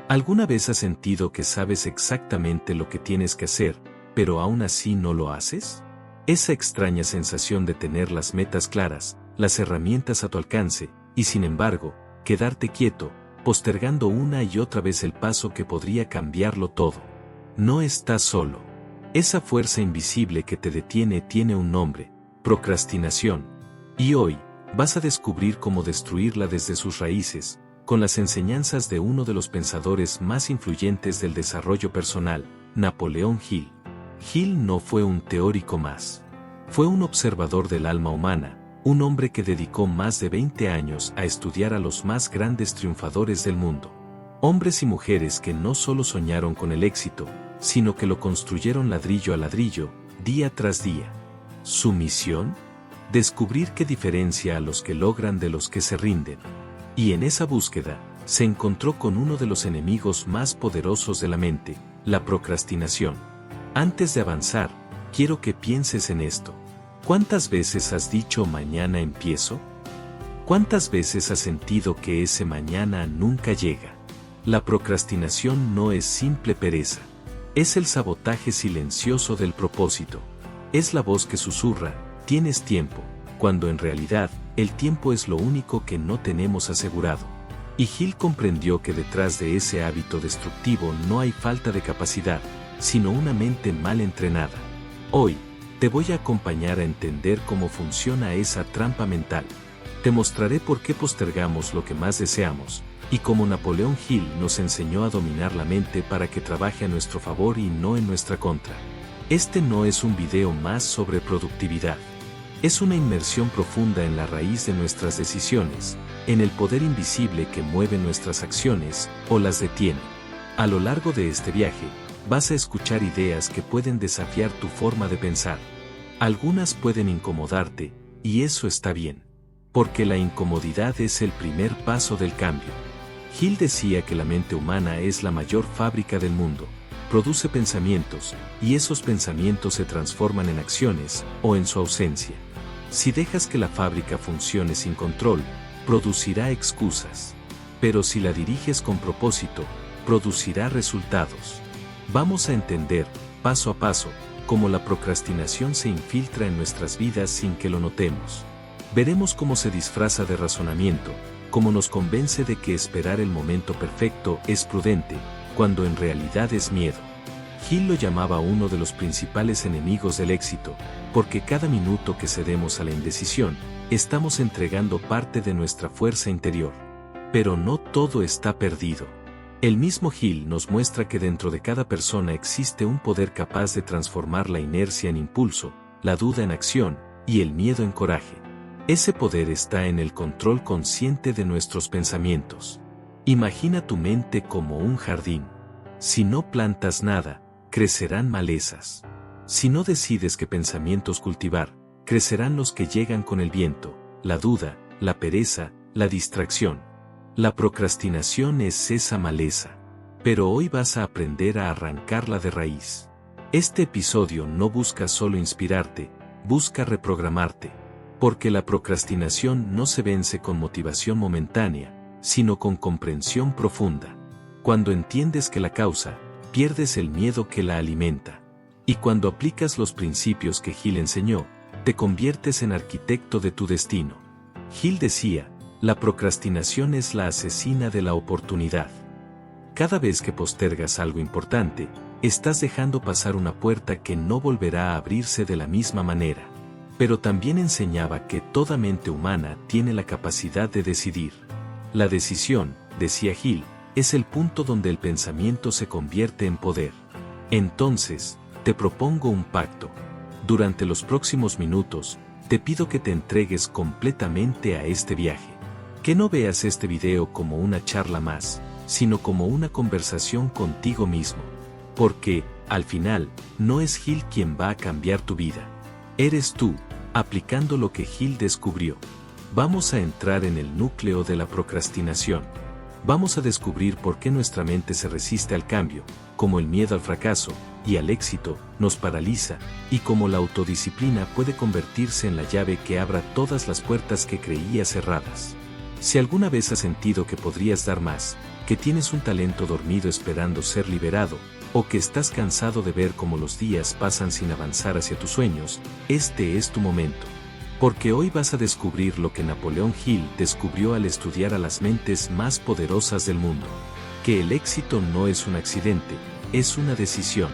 ¿Alguna vez has sentido que sabes exactamente lo que tienes que hacer, pero aún así no lo haces? Esa extraña sensación de tener las metas claras, las herramientas a tu alcance, y sin embargo, quedarte quieto, postergando una y otra vez el paso que podría cambiarlo todo. No estás solo. Esa fuerza invisible que te detiene tiene un nombre: procrastinación. Y hoy, vas a descubrir cómo destruirla desde sus raíces, con las enseñanzas de uno de los pensadores más influyentes del desarrollo personal, Napoleón Hill. Hill no fue un teórico más. Fue un observador del alma humana, un hombre que dedicó más de 20 años a estudiar a los más grandes triunfadores del mundo. Hombres y mujeres que no solo soñaron con el éxito, sino que lo construyeron ladrillo a ladrillo, día tras día. ¿Su misión? Descubrir qué diferencia a los que logran de los que se rinden. Y en esa búsqueda, se encontró con uno de los enemigos más poderosos de la mente, la procrastinación. Antes de avanzar, quiero que pienses en esto. ¿Cuántas veces has dicho mañana empiezo? ¿Cuántas veces has sentido que ese mañana nunca llega? La procrastinación no es simple pereza. Es el sabotaje silencioso del propósito. Es la voz que susurra: tienes tiempo, cuando en realidad, el tiempo es lo único que no tenemos asegurado. Y Hill comprendió que detrás de ese hábito destructivo no hay falta de capacidad, sino una mente mal entrenada. Hoy, te voy a acompañar a entender cómo funciona esa trampa mental. Te mostraré por qué postergamos lo que más deseamos, y cómo Napoleón Hill nos enseñó a dominar la mente para que trabaje a nuestro favor y no en nuestra contra. Este no es un video más sobre productividad. Es una inmersión profunda en la raíz de nuestras decisiones, en el poder invisible que mueve nuestras acciones o las detiene. A lo largo de este viaje, vas a escuchar ideas que pueden desafiar tu forma de pensar. Algunas pueden incomodarte, y eso está bien, porque la incomodidad es el primer paso del cambio. Hill decía que la mente humana es la mayor fábrica del mundo. Produce pensamientos, y esos pensamientos se transforman en acciones, o en su ausencia. Si dejas que la fábrica funcione sin control, producirá excusas. Pero si la diriges con propósito, producirá resultados. Vamos a entender, paso a paso, cómo la procrastinación se infiltra en nuestras vidas sin que lo notemos. Veremos cómo se disfraza de razonamiento, cómo nos convence de que esperar el momento perfecto es prudente, cuando en realidad es miedo. Hill lo llamaba uno de los principales enemigos del éxito, porque cada minuto que cedemos a la indecisión, estamos entregando parte de nuestra fuerza interior. Pero no todo está perdido. El mismo Hill nos muestra que dentro de cada persona existe un poder capaz de transformar la inercia en impulso, la duda en acción, y el miedo en coraje. Ese poder está en el control consciente de nuestros pensamientos. Imagina tu mente como un jardín. Si no plantas nada, crecerán malezas. Si no decides qué pensamientos cultivar, crecerán los que llegan con el viento, la duda, la pereza, la distracción. La procrastinación es esa maleza. Pero hoy vas a aprender a arrancarla de raíz. Este episodio no busca solo inspirarte, busca reprogramarte. Porque la procrastinación no se vence con motivación momentánea, sino con comprensión profunda. Cuando entiendes que la causa, pierdes el miedo que la alimenta. Y cuando aplicas los principios que Hill enseñó, te conviertes en arquitecto de tu destino. Hill decía: la procrastinación es la asesina de la oportunidad. Cada vez que postergas algo importante, estás dejando pasar una puerta que no volverá a abrirse de la misma manera. Pero también enseñaba que toda mente humana tiene la capacidad de decidir. La decisión, decía Hill, es el punto donde el pensamiento se convierte en poder. Entonces, te propongo un pacto. Durante los próximos minutos, te pido que te entregues completamente a este viaje. Que no veas este video como una charla más, sino como una conversación contigo mismo. Porque, al final, no es Hill quien va a cambiar tu vida. Eres tú, aplicando lo que Hill descubrió. Vamos a entrar en el núcleo de la procrastinación. Vamos a descubrir por qué nuestra mente se resiste al cambio, cómo el miedo al fracaso y al éxito nos paraliza, y cómo la autodisciplina puede convertirse en la llave que abra todas las puertas que creías cerradas. Si alguna vez has sentido que podrías dar más, que tienes un talento dormido esperando ser liberado, o que estás cansado de ver cómo los días pasan sin avanzar hacia tus sueños, este es tu momento. Porque hoy vas a descubrir lo que Napoleón Hill descubrió al estudiar a las mentes más poderosas del mundo. Que el éxito no es un accidente, es una decisión.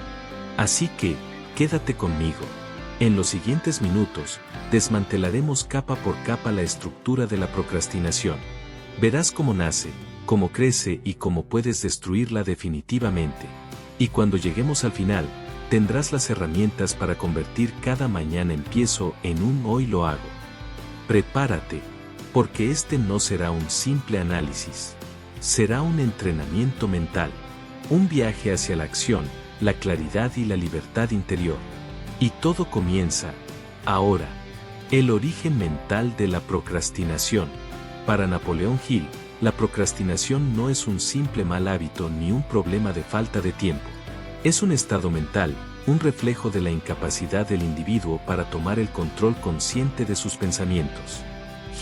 Así que, quédate conmigo. En los siguientes minutos, desmantelaremos capa por capa la estructura de la procrastinación. Verás cómo nace, cómo crece y cómo puedes destruirla definitivamente. Y cuando lleguemos al final, tendrás las herramientas para convertir cada mañana empiezo en un hoy lo hago. Prepárate, porque este no será un simple análisis. Será un entrenamiento mental, un viaje hacia la acción, la claridad y la libertad interior. Y todo comienza, ahora. El origen mental de la procrastinación. Para Napoleón Hill, la procrastinación no es un simple mal hábito ni un problema de falta de tiempo. Es un estado mental, un reflejo de la incapacidad del individuo para tomar el control consciente de sus pensamientos.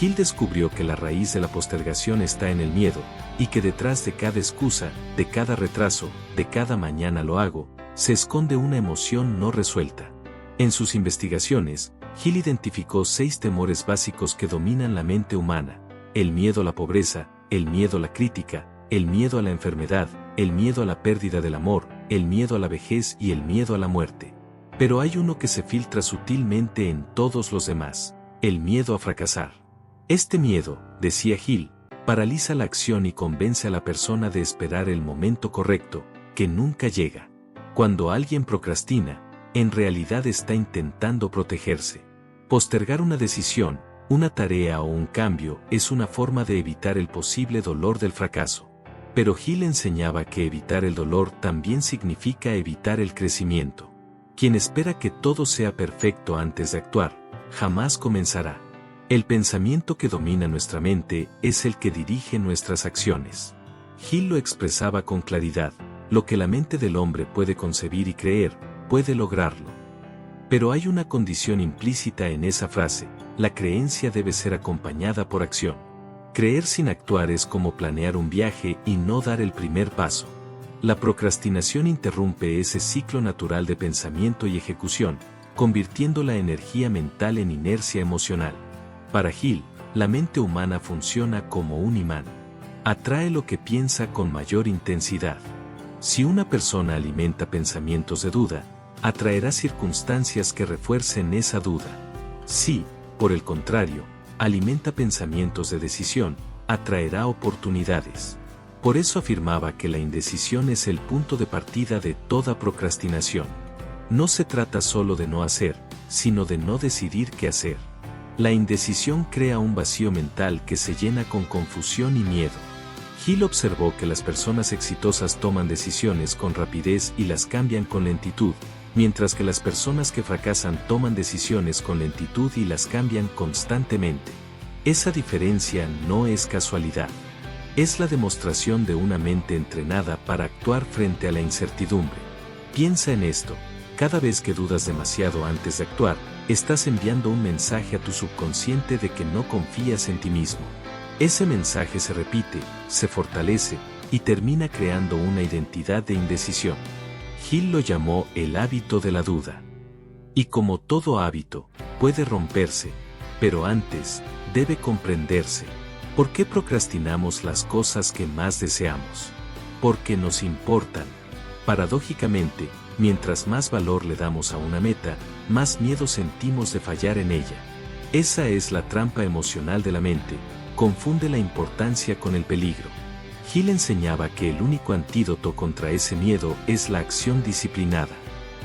Hill descubrió que la raíz de la postergación está en el miedo, y que detrás de cada excusa, de cada retraso, de cada mañana lo hago, se esconde una emoción no resuelta. En sus investigaciones, Hill identificó 6 temores básicos que dominan la mente humana: el miedo a la pobreza, el miedo a la crítica, el miedo a la enfermedad, el miedo a la pérdida del amor, el miedo a la vejez y el miedo a la muerte. Pero hay uno que se filtra sutilmente en todos los demás: el miedo a fracasar. Este miedo, decía Hill, paraliza la acción y convence a la persona de esperar el momento correcto, que nunca llega. Cuando alguien procrastina, en realidad está intentando protegerse. Postergar una decisión, una tarea o un cambio es una forma de evitar el posible dolor del fracaso. Pero Hill enseñaba que evitar el dolor también significa evitar el crecimiento. Quien espera que todo sea perfecto antes de actuar, jamás comenzará. El pensamiento que domina nuestra mente es el que dirige nuestras acciones. Hill lo expresaba con claridad: lo que la mente del hombre puede concebir y creer, puede lograrlo. Pero hay una condición implícita en esa frase: la creencia debe ser acompañada por acción. Creer sin actuar es como planear un viaje y no dar el primer paso. La procrastinación interrumpe ese ciclo natural de pensamiento y ejecución, convirtiendo la energía mental en inercia emocional. Para Hill, la mente humana funciona como un imán. Atrae lo que piensa con mayor intensidad. Si una persona alimenta pensamientos de duda, atraerá circunstancias que refuercen esa duda. Si, por el contrario, alimenta pensamientos de decisión, atraerá oportunidades. Por eso afirmaba que la indecisión es el punto de partida de toda procrastinación. No se trata solo de no hacer, sino de no decidir qué hacer. La indecisión crea un vacío mental que se llena con confusión y miedo. Hill observó que las personas exitosas toman decisiones con rapidez y las cambian con lentitud, mientras que las personas que fracasan toman decisiones con lentitud y las cambian constantemente. Esa diferencia no es casualidad. Es la demostración de una mente entrenada para actuar frente a la incertidumbre. Piensa en esto: cada vez que dudas demasiado antes de actuar, estás enviando un mensaje a tu subconsciente de que no confías en ti mismo. Ese mensaje se repite, se fortalece, y termina creando una identidad de indecisión. Hill lo llamó el hábito de la duda. Y como todo hábito, puede romperse, pero antes, debe comprenderse. ¿Por qué procrastinamos las cosas que más deseamos? Porque nos importan. Paradójicamente, mientras más valor le damos a una meta, más miedo sentimos de fallar en ella. Esa es la trampa emocional de la mente: confunde la importancia con el peligro. Hill enseñaba que el único antídoto contra ese miedo es la acción disciplinada.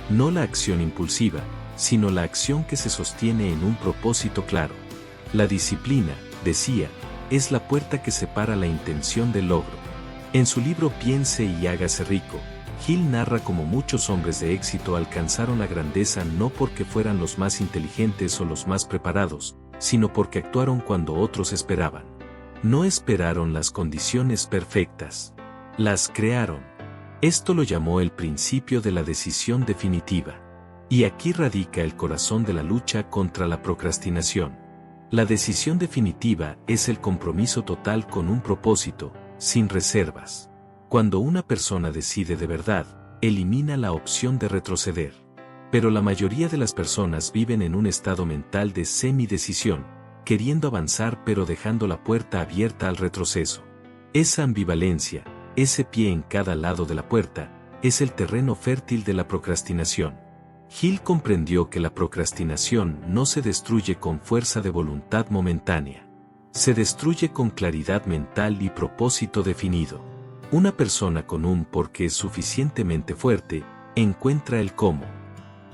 No la acción impulsiva, sino la acción que se sostiene en un propósito claro. La disciplina, decía, es la puerta que separa la intención del logro. En su libro Piense y hágase rico, Hill narra cómo muchos hombres de éxito alcanzaron la grandeza no porque fueran los más inteligentes o los más preparados, sino porque actuaron cuando otros esperaban. No esperaron las condiciones perfectas, las crearon. Esto lo llamó el principio de la decisión definitiva. Y aquí radica el corazón de la lucha contra la procrastinación. La decisión definitiva es el compromiso total con un propósito, sin reservas. Cuando una persona decide de verdad, elimina la opción de retroceder. Pero la mayoría de las personas viven en un estado mental de semidecisión, queriendo avanzar pero dejando la puerta abierta al retroceso. Esa ambivalencia, ese pie en cada lado de la puerta, es el terreno fértil de la procrastinación. Hill comprendió que la procrastinación no se destruye con fuerza de voluntad momentánea. Se destruye con claridad mental y propósito definido. Una persona con un porqué suficientemente fuerte, encuentra el cómo.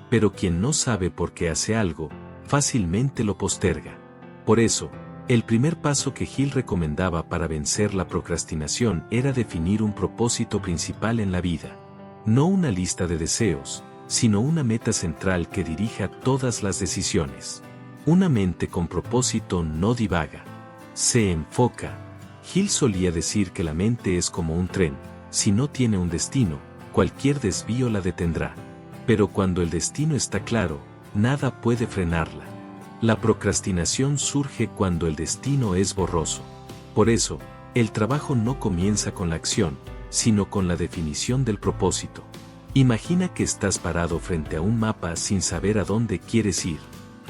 Pero quien no sabe por qué hace algo, fácilmente lo posterga. Por eso, el primer paso que Hill recomendaba para vencer la procrastinación era definir un propósito principal en la vida. No una lista de deseos, sino una meta central que dirija todas las decisiones. Una mente con propósito no divaga. Se enfoca. Hill solía decir que la mente es como un tren, si no tiene un destino, cualquier desvío la detendrá. Pero cuando el destino está claro, nada puede frenarla. La procrastinación surge cuando el destino es borroso. Por eso, el trabajo no comienza con la acción, sino con la definición del propósito. Imagina que estás parado frente a un mapa sin saber a dónde quieres ir.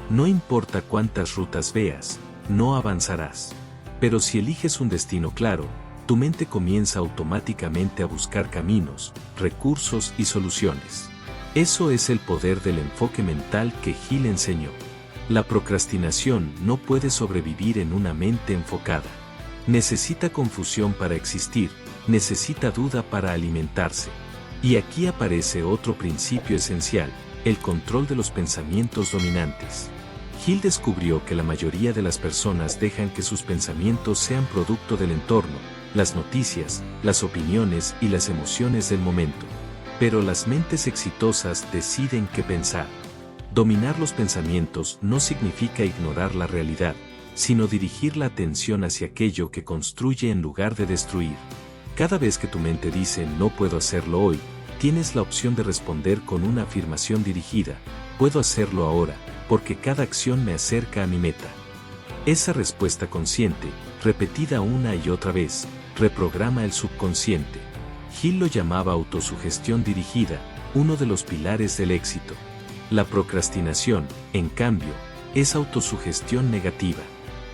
No importa cuántas rutas veas, no avanzarás. Pero si eliges un destino claro, tu mente comienza automáticamente a buscar caminos, recursos y soluciones. Eso es el poder del enfoque mental que Hill enseñó. La procrastinación no puede sobrevivir en una mente enfocada. Necesita confusión para existir, necesita duda para alimentarse. Y aquí aparece otro principio esencial, el control de los pensamientos dominantes. Hill descubrió que la mayoría de las personas dejan que sus pensamientos sean producto del entorno, las noticias, las opiniones y las emociones del momento. Pero las mentes exitosas deciden qué pensar. Dominar los pensamientos no significa ignorar la realidad, sino dirigir la atención hacia aquello que construye en lugar de destruir. Cada vez que tu mente dice no puedo hacerlo hoy, tienes la opción de responder con una afirmación dirigida, puedo hacerlo ahora, porque cada acción me acerca a mi meta. Esa respuesta consciente, repetida una y otra vez, reprograma el subconsciente. Hill lo llamaba autosugestión dirigida, uno de los pilares del éxito. La procrastinación, en cambio, es autosugestión negativa.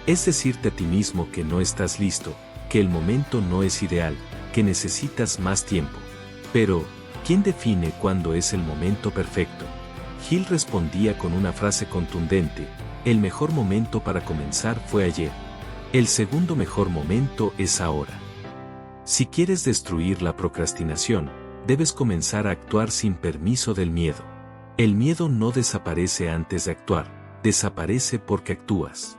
Es decirte a ti mismo que no estás listo, que el momento no es ideal, que necesitas más tiempo. Pero, ¿quién define cuándo es el momento perfecto? Hill respondía con una frase contundente, el mejor momento para comenzar fue ayer. El segundo mejor momento es ahora. Si quieres destruir la procrastinación, debes comenzar a actuar sin permiso del miedo. El miedo no desaparece antes de actuar, desaparece porque actúas.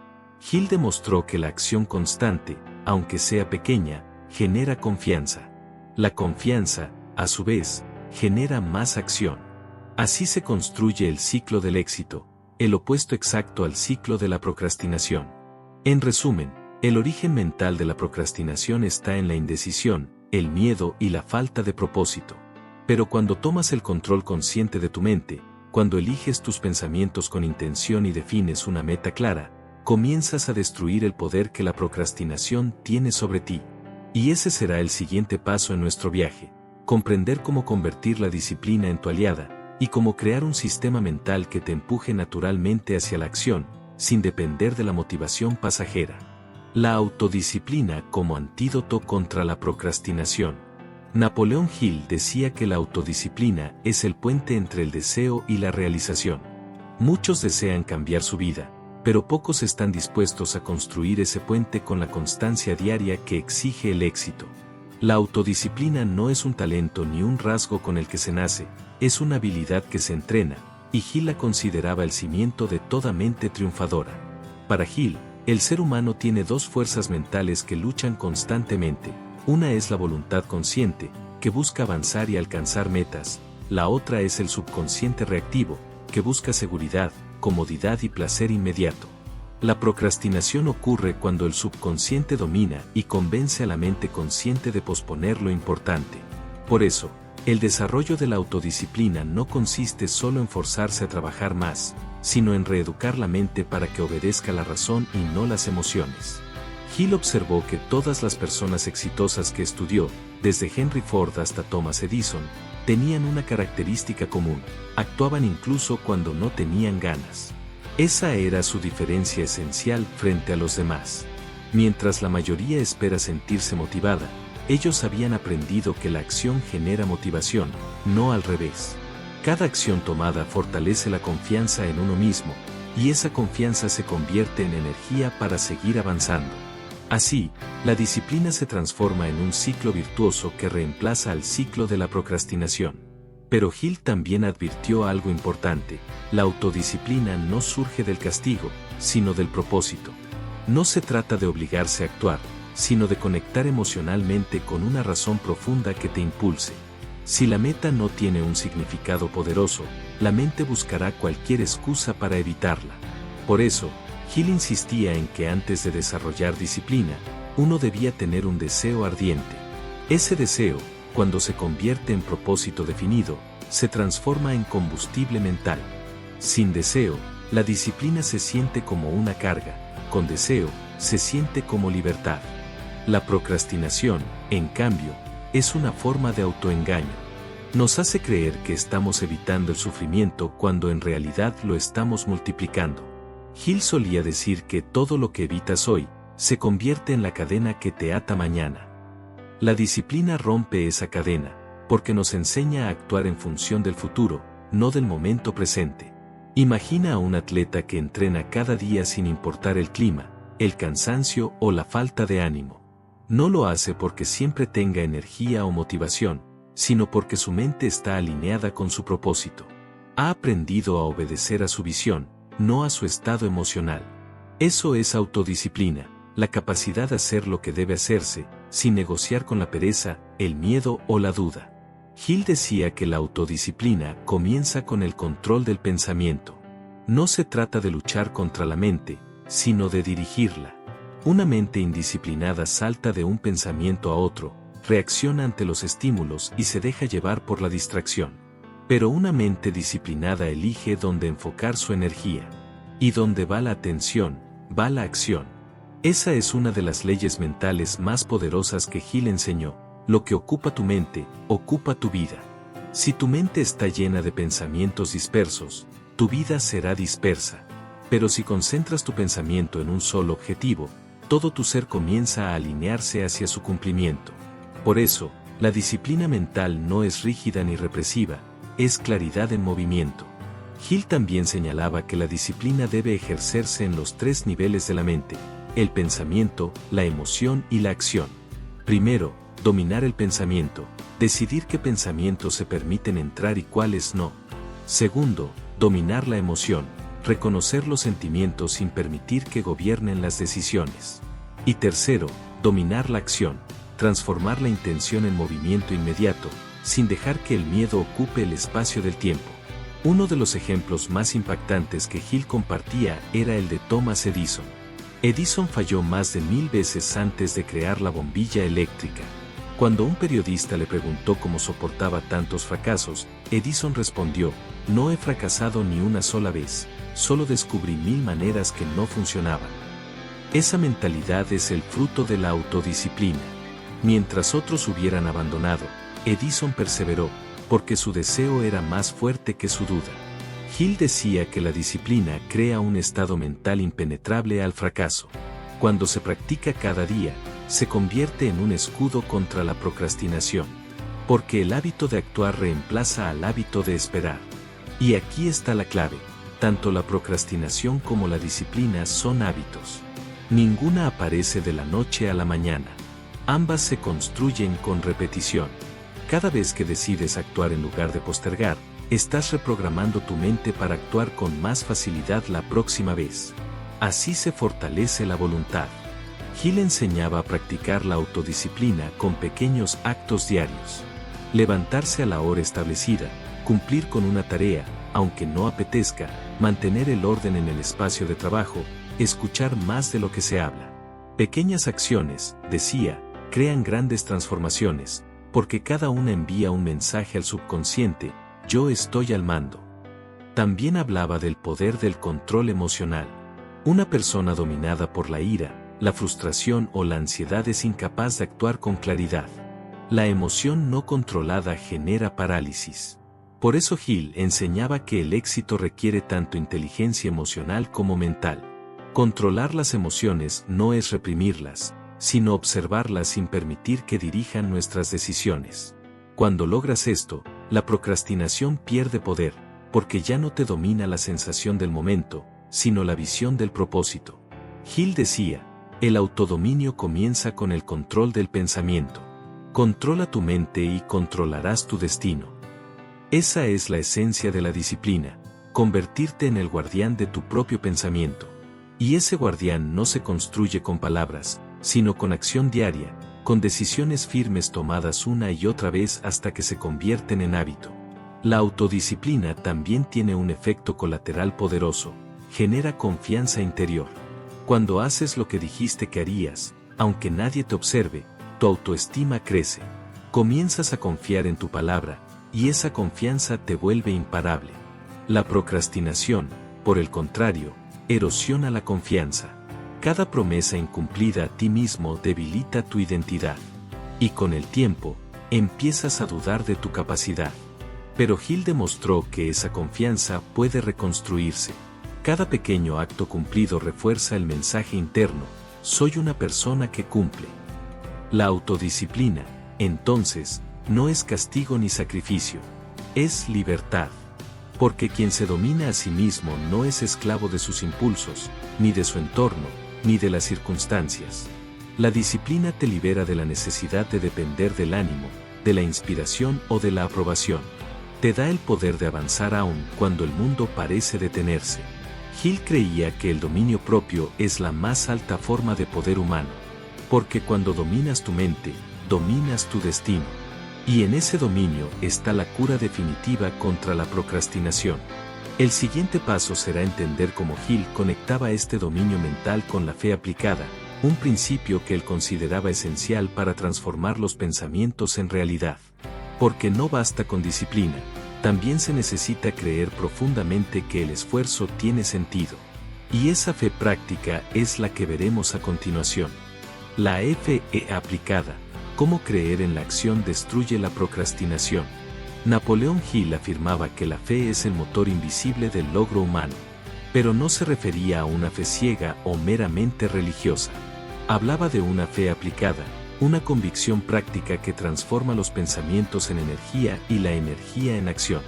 Hill demostró que la acción constante, aunque sea pequeña, genera confianza. La confianza, a su vez, genera más acción. Así se construye el ciclo del éxito, el opuesto exacto al ciclo de la procrastinación. En resumen, el origen mental de la procrastinación está en la indecisión, el miedo y la falta de propósito. Pero cuando tomas el control consciente de tu mente, cuando eliges tus pensamientos con intención y defines una meta clara, comienzas a destruir el poder que la procrastinación tiene sobre ti. Y ese será el siguiente paso en nuestro viaje, comprender cómo convertir la disciplina en tu aliada, y cómo crear un sistema mental que te empuje naturalmente hacia la acción, sin depender de la motivación pasajera. La autodisciplina como antídoto contra la procrastinación. Napoleón Hill decía que la autodisciplina es el puente entre el deseo y la realización. Muchos desean cambiar su vida, pero pocos están dispuestos a construir ese puente con la constancia diaria que exige el éxito. La autodisciplina no es un talento ni un rasgo con el que se nace, es una habilidad que se entrena, y Hill la consideraba el cimiento de toda mente triunfadora. Para Hill, el ser humano tiene dos fuerzas mentales que luchan constantemente. Una es la voluntad consciente, que busca avanzar y alcanzar metas, la otra es el subconsciente reactivo, que busca seguridad, comodidad y placer inmediato. La procrastinación ocurre cuando el subconsciente domina y convence a la mente consciente de posponer lo importante. Por eso, el desarrollo de la autodisciplina no consiste solo en forzarse a trabajar más, sino en reeducar la mente para que obedezca la razón y no las emociones. Hill observó que todas las personas exitosas que estudió, desde Henry Ford hasta Thomas Edison, tenían una característica común: actuaban incluso cuando no tenían ganas. Esa era su diferencia esencial frente a los demás. Mientras la mayoría espera sentirse motivada, ellos habían aprendido que la acción genera motivación, no al revés. Cada acción tomada fortalece la confianza en uno mismo, y esa confianza se convierte en energía para seguir avanzando. Así, la disciplina se transforma en un ciclo virtuoso que reemplaza al ciclo de la procrastinación. Pero Hill también advirtió algo importante: la autodisciplina no surge del castigo, sino del propósito. No se trata de obligarse a actuar, sino de conectar emocionalmente con una razón profunda que te impulse. Si la meta no tiene un significado poderoso, la mente buscará cualquier excusa para evitarla. Por eso, Hill insistía en que antes de desarrollar disciplina, uno debía tener un deseo ardiente. Ese deseo, cuando se convierte en propósito definido, se transforma en combustible mental. Sin deseo, la disciplina se siente como una carga; con deseo, se siente como libertad. La procrastinación, en cambio, es una forma de autoengaño. Nos hace creer que estamos evitando el sufrimiento cuando en realidad lo estamos multiplicando. Hill solía decir que todo lo que evitas hoy, se convierte en la cadena que te ata mañana. La disciplina rompe esa cadena, porque nos enseña a actuar en función del futuro, no del momento presente. Imagina a un atleta que entrena cada día sin importar el clima, el cansancio o la falta de ánimo. No lo hace porque siempre tenga energía o motivación, sino porque su mente está alineada con su propósito. Ha aprendido a obedecer a su visión, no a su estado emocional. Eso es autodisciplina, la capacidad de hacer lo que debe hacerse, sin negociar con la pereza, el miedo o la duda. Hill decía que la autodisciplina comienza con el control del pensamiento. No se trata de luchar contra la mente, sino de dirigirla. Una mente indisciplinada salta de un pensamiento a otro, reacciona ante los estímulos y se deja llevar por la distracción. Pero una mente disciplinada elige dónde enfocar su energía. Y donde va la atención, va la acción. Esa es una de las leyes mentales más poderosas que Hill enseñó: lo que ocupa tu mente, ocupa tu vida. Si tu mente está llena de pensamientos dispersos, tu vida será dispersa. Pero si concentras tu pensamiento en un solo objetivo, todo tu ser comienza a alinearse hacia su cumplimiento. Por eso, la disciplina mental no es rígida ni represiva, es claridad en movimiento. Hill también señalaba que la disciplina debe ejercerse en los 3 niveles de la mente: el pensamiento, la emoción y la acción. Primero, dominar el pensamiento, decidir qué pensamientos se permiten entrar y cuáles no. Segundo, dominar la emoción, reconocer los sentimientos sin permitir que gobiernen las decisiones. Y tercero, dominar la acción, transformar la intención en movimiento inmediato, sin dejar que el miedo ocupe el espacio del tiempo. Uno de los ejemplos más impactantes que Hill compartía era el de Thomas Edison. Edison falló más de 1000 veces antes de crear la bombilla eléctrica. Cuando un periodista le preguntó cómo soportaba tantos fracasos, Edison respondió: no he fracasado ni una sola vez, solo descubrí 1000 maneras que no funcionaban. Esa mentalidad es el fruto de la autodisciplina. Mientras otros hubieran abandonado, Edison perseveró, porque su deseo era más fuerte que su duda. Hill decía que la disciplina crea un estado mental impenetrable al fracaso. Cuando se practica cada día, se convierte en un escudo contra la procrastinación. Porque el hábito de actuar reemplaza al hábito de esperar. Y aquí está la clave: tanto la procrastinación como la disciplina son hábitos. Ninguna aparece de la noche a la mañana. Ambas se construyen con repetición. Cada vez que decides actuar en lugar de postergar, estás reprogramando tu mente para actuar con más facilidad la próxima vez. Así se fortalece la voluntad. Hill enseñaba a practicar la autodisciplina con pequeños actos diarios. Levantarse a la hora establecida, cumplir con una tarea, aunque no apetezca, mantener el orden en el espacio de trabajo, escuchar más de lo que se habla. Pequeñas acciones, decía, crean grandes transformaciones, porque cada una envía un mensaje al subconsciente: yo estoy al mando. También hablaba del poder del control emocional. Una persona dominada por la ira, la frustración o la ansiedad es incapaz de actuar con claridad. La emoción no controlada genera parálisis. Por eso Hill enseñaba que el éxito requiere tanto inteligencia emocional como mental. Controlar las emociones no es reprimirlas, sino observarlas sin permitir que dirijan nuestras decisiones. Cuando logras esto, la procrastinación pierde poder, porque ya no te domina la sensación del momento, sino la visión del propósito. Hill decía, el autodominio comienza con el control del pensamiento. Controla tu mente y controlarás tu destino. Esa es la esencia de la disciplina, convertirte en el guardián de tu propio pensamiento. Y ese guardián no se construye con palabras, sino con acción diaria, con decisiones firmes tomadas una y otra vez hasta que se convierten en hábito. La autodisciplina también tiene un efecto colateral poderoso, genera confianza interior. Cuando haces lo que dijiste que harías, aunque nadie te observe, tu autoestima crece. Comienzas a confiar en tu palabra, y esa confianza te vuelve imparable. La procrastinación, por el contrario, erosiona la confianza. Cada promesa incumplida a ti mismo debilita tu identidad. Y con el tiempo, empiezas a dudar de tu capacidad. Pero Hill demostró que esa confianza puede reconstruirse. Cada pequeño acto cumplido refuerza el mensaje interno, soy una persona que cumple. La autodisciplina, entonces, no es castigo ni sacrificio, es libertad. Porque quien se domina a sí mismo no es esclavo de sus impulsos, ni de su entorno, ni de las circunstancias. La disciplina te libera de la necesidad de depender del ánimo, de la inspiración o de la aprobación. Te da el poder de avanzar aún cuando el mundo parece detenerse. Hill creía que el dominio propio es la más alta forma de poder humano. Porque cuando dominas tu mente, dominas tu destino. Y en ese dominio está la cura definitiva contra la procrastinación. El siguiente paso será entender cómo Hill conectaba este dominio mental con la fe aplicada, un principio que él consideraba esencial para transformar los pensamientos en realidad. Porque no basta con disciplina, también se necesita creer profundamente que el esfuerzo tiene sentido. Y esa fe práctica es la que veremos a continuación. La fe aplicada. Cómo creer en la acción destruye la procrastinación. Napoleón Hill afirmaba que la fe es el motor invisible del logro humano. Pero no se refería a una fe ciega o meramente religiosa. Hablaba de una fe aplicada, una convicción práctica que transforma los pensamientos en energía y la energía en acción.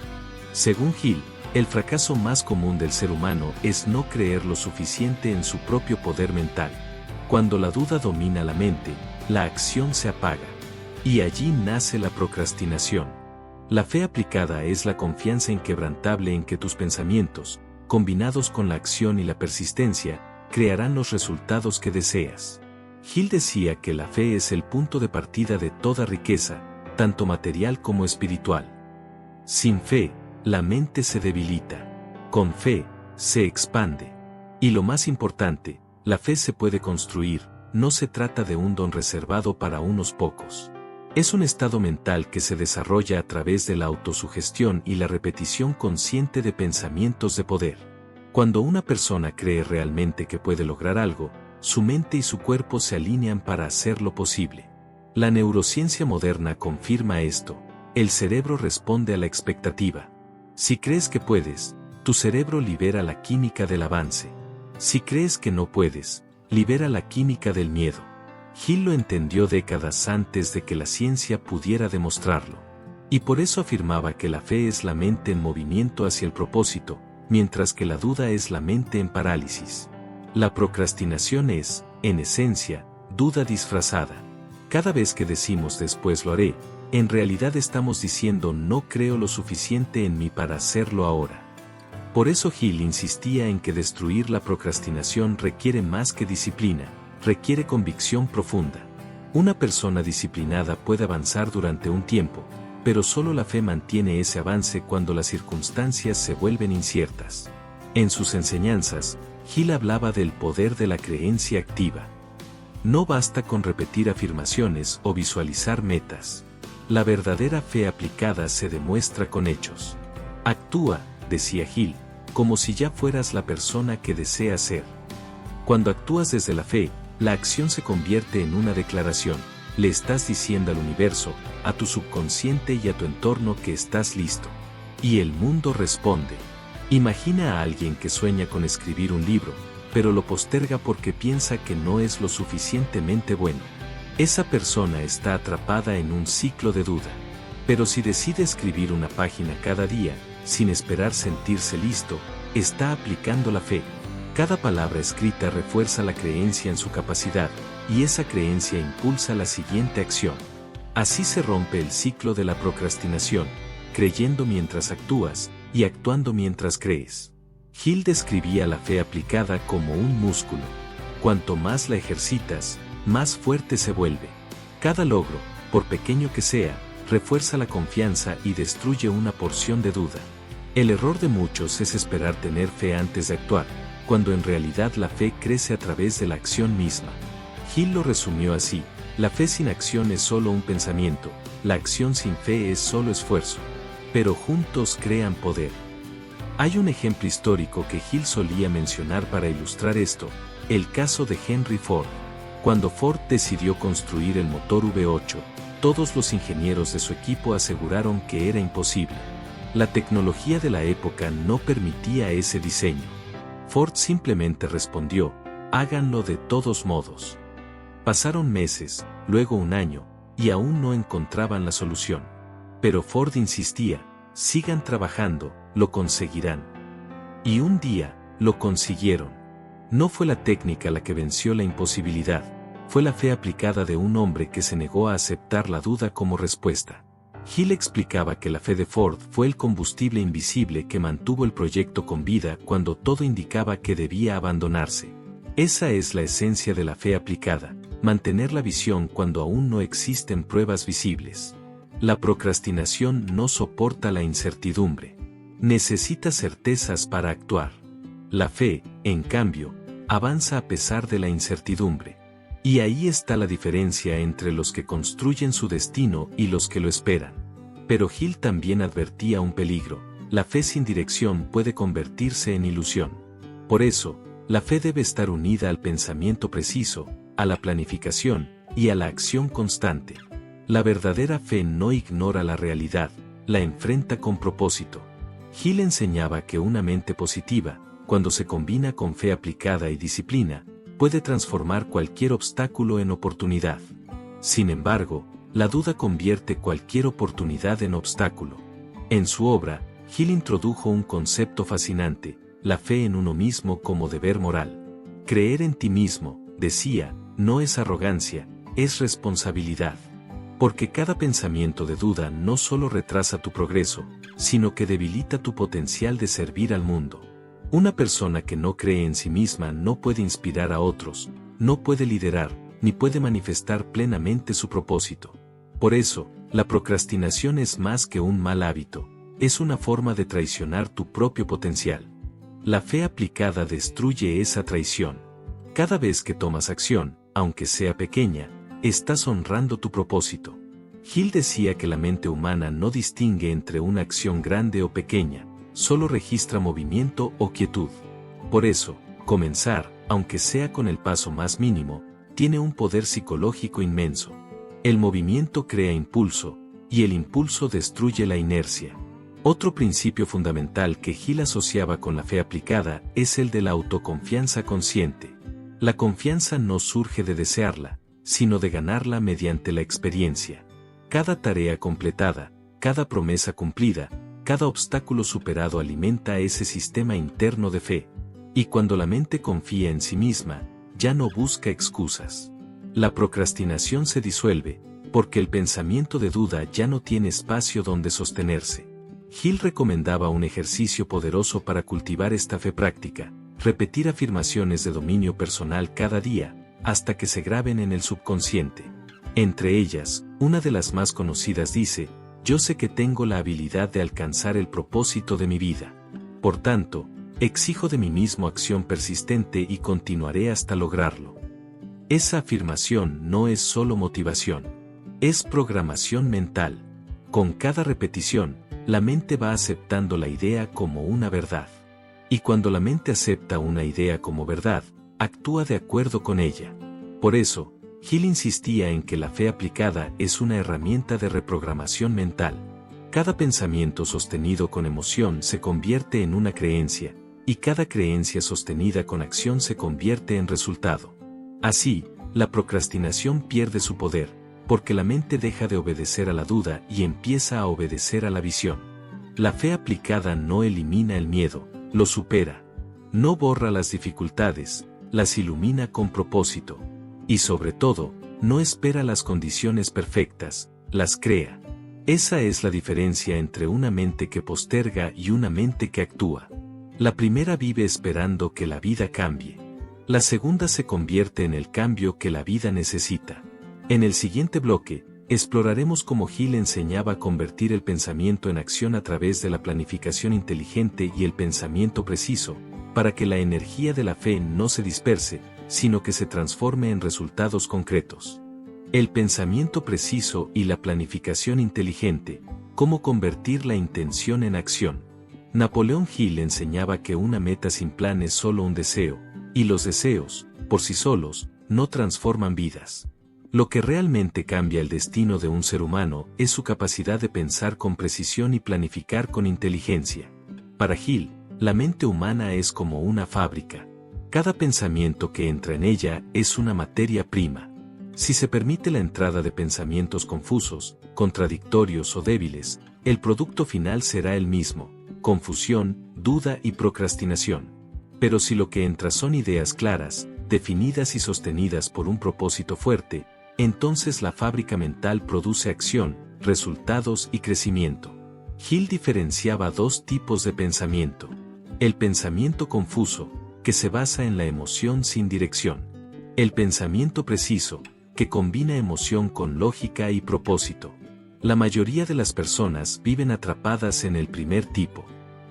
Según Hill, el fracaso más común del ser humano es no creer lo suficiente en su propio poder mental. Cuando la duda domina la mente, la acción se apaga. Y allí nace la procrastinación. La fe aplicada es la confianza inquebrantable en que tus pensamientos, combinados con la acción y la persistencia, crearán los resultados que deseas. Hill decía que la fe es el punto de partida de toda riqueza, tanto material como espiritual. Sin fe, la mente se debilita. Con fe, se expande. Y lo más importante, la fe se puede construir, no se trata de un don reservado para unos pocos. Es un estado mental que se desarrolla a través de la autosugestión y la repetición consciente de pensamientos de poder. Cuando una persona cree realmente que puede lograr algo, su mente y su cuerpo se alinean para hacerlo posible. La neurociencia moderna confirma esto. El cerebro responde a la expectativa. Si crees que puedes, tu cerebro libera la química del avance. Si crees que no puedes, libera la química del miedo. Hill lo entendió décadas antes de que la ciencia pudiera demostrarlo. Y por eso afirmaba que la fe es la mente en movimiento hacia el propósito, mientras que la duda es la mente en parálisis. La procrastinación es, en esencia, duda disfrazada. Cada vez que decimos después lo haré, en realidad estamos diciendo no creo lo suficiente en mí para hacerlo ahora. Por eso Hill insistía en que destruir la procrastinación requiere más que disciplina, requiere convicción profunda. Una persona disciplinada puede avanzar durante un tiempo, pero solo la fe mantiene ese avance cuando las circunstancias se vuelven inciertas. En sus enseñanzas, Hill hablaba del poder de la creencia activa. No basta con repetir afirmaciones o visualizar metas. La verdadera fe aplicada se demuestra con hechos. Actúa, decía Hill, como si ya fueras la persona que deseas ser. Cuando actúas desde la fe, La acción se convierte en una declaración. Le estás diciendo al universo, a tu subconsciente y a tu entorno que estás listo. Y el mundo responde. Imagina a alguien que sueña con escribir un libro, pero lo posterga porque piensa que no es lo suficientemente bueno. Esa persona está atrapada en un ciclo de duda. Pero si decide escribir una página cada día, sin esperar sentirse listo, está aplicando la fe. Cada palabra escrita refuerza la creencia en su capacidad, y esa creencia impulsa la siguiente acción. Así se rompe el ciclo de la procrastinación, creyendo mientras actúas, y actuando mientras crees. Hill describía la fe aplicada como un músculo. Cuanto más la ejercitas, más fuerte se vuelve. Cada logro, por pequeño que sea, refuerza la confianza y destruye una porción de duda. El error de muchos es esperar tener fe antes de actuar, cuando en realidad la fe crece a través de la acción misma. Hill lo resumió así: la fe sin acción es solo un pensamiento, la acción sin fe es solo esfuerzo. Pero juntos crean poder. Hay un ejemplo histórico que Hill solía mencionar para ilustrar esto, el caso de Henry Ford. Cuando Ford decidió construir el motor V8, todos los ingenieros de su equipo aseguraron que era imposible. La tecnología de la época no permitía ese diseño. Ford simplemente respondió: háganlo de todos modos. Pasaron meses, luego un año, y aún no encontraban la solución. Pero Ford insistía: sigan trabajando, lo conseguirán. Y un día, lo consiguieron. No fue la técnica la que venció la imposibilidad, fue la fe aplicada de un hombre que se negó a aceptar la duda como respuesta. Hill explicaba que la fe de Ford fue el combustible invisible que mantuvo el proyecto con vida cuando todo indicaba que debía abandonarse. Esa es la esencia de la fe aplicada, mantener la visión cuando aún no existen pruebas visibles. La procrastinación no soporta la incertidumbre. Necesita certezas para actuar. La fe, en cambio, avanza a pesar de la incertidumbre. Y ahí está la diferencia entre los que construyen su destino y los que lo esperan. Pero Hill también advertía un peligro: la fe sin dirección puede convertirse en ilusión. Por eso, la fe debe estar unida al pensamiento preciso, a la planificación y a la acción constante. La verdadera fe no ignora la realidad, la enfrenta con propósito. Hill enseñaba que una mente positiva, cuando se combina con fe aplicada y disciplina, puede transformar cualquier obstáculo en oportunidad. Sin embargo, la duda convierte cualquier oportunidad en obstáculo. En su obra, Hill introdujo un concepto fascinante: la fe en uno mismo como deber moral. Creer en ti mismo, decía, no es arrogancia, es responsabilidad. Porque cada pensamiento de duda no solo retrasa tu progreso, sino que debilita tu potencial de servir al mundo. Una persona que no cree en sí misma no puede inspirar a otros, no puede liderar, ni puede manifestar plenamente su propósito. Por eso, la procrastinación es más que un mal hábito, es una forma de traicionar tu propio potencial. La fe aplicada destruye esa traición. Cada vez que tomas acción, aunque sea pequeña, estás honrando tu propósito. Hill decía que la mente humana no distingue entre una acción grande o pequeña, solo registra movimiento o quietud. Por eso, comenzar, aunque sea con el paso más mínimo, tiene un poder psicológico inmenso. El movimiento crea impulso, y el impulso destruye la inercia. Otro principio fundamental que Hill asociaba con la fe aplicada es el de la autoconfianza consciente. La confianza no surge de desearla, sino de ganarla mediante la experiencia. Cada tarea completada, cada promesa cumplida, cada obstáculo superado alimenta ese sistema interno de fe. Y cuando la mente confía en sí misma, ya no busca excusas. La procrastinación se disuelve, porque el pensamiento de duda ya no tiene espacio donde sostenerse. Hill recomendaba un ejercicio poderoso para cultivar esta fe práctica: repetir afirmaciones de dominio personal cada día, hasta que se graben en el subconsciente. Entre ellas, una de las más conocidas dice: yo sé que tengo la habilidad de alcanzar el propósito de mi vida. Por tanto, exijo de mí mismo acción persistente y continuaré hasta lograrlo. Esa afirmación no es solo motivación, es programación mental. Con cada repetición, la mente va aceptando la idea como una verdad. Y cuando la mente acepta una idea como verdad, actúa de acuerdo con ella. Por eso, Hill insistía en que la fe aplicada es una herramienta de reprogramación mental. Cada pensamiento sostenido con emoción se convierte en una creencia, y cada creencia sostenida con acción se convierte en resultado. Así, la procrastinación pierde su poder, porque la mente deja de obedecer a la duda y empieza a obedecer a la visión. La fe aplicada no elimina el miedo, lo supera. No borra las dificultades, las ilumina con propósito. Y sobre todo, no espera las condiciones perfectas, las crea. Esa es la diferencia entre una mente que posterga y una mente que actúa. La primera vive esperando que la vida cambie. La segunda se convierte en el cambio que la vida necesita. En el siguiente bloque, exploraremos cómo Hill enseñaba a convertir el pensamiento en acción a través de la planificación inteligente y el pensamiento preciso, para que la energía de la fe no se disperse, sino que se transforme en resultados concretos. El pensamiento preciso y la planificación inteligente, cómo convertir la intención en acción. Napoleón Hill enseñaba que una meta sin plan es solo un deseo, y los deseos, por sí solos, no transforman vidas. Lo que realmente cambia el destino de un ser humano es su capacidad de pensar con precisión y planificar con inteligencia. Para Hill, la mente humana es como una fábrica. Cada pensamiento que entra en ella es una materia prima. Si se permite la entrada de pensamientos confusos, contradictorios o débiles, el producto final será el mismo: confusión, duda y procrastinación. Pero si lo que entra son ideas claras, definidas y sostenidas por un propósito fuerte, entonces la fábrica mental produce acción, resultados y crecimiento. Hill diferenciaba dos tipos de pensamiento. El pensamiento confuso, que se basa en la emoción sin dirección. El pensamiento preciso, que combina emoción con lógica y propósito. La mayoría de las personas viven atrapadas en el primer tipo.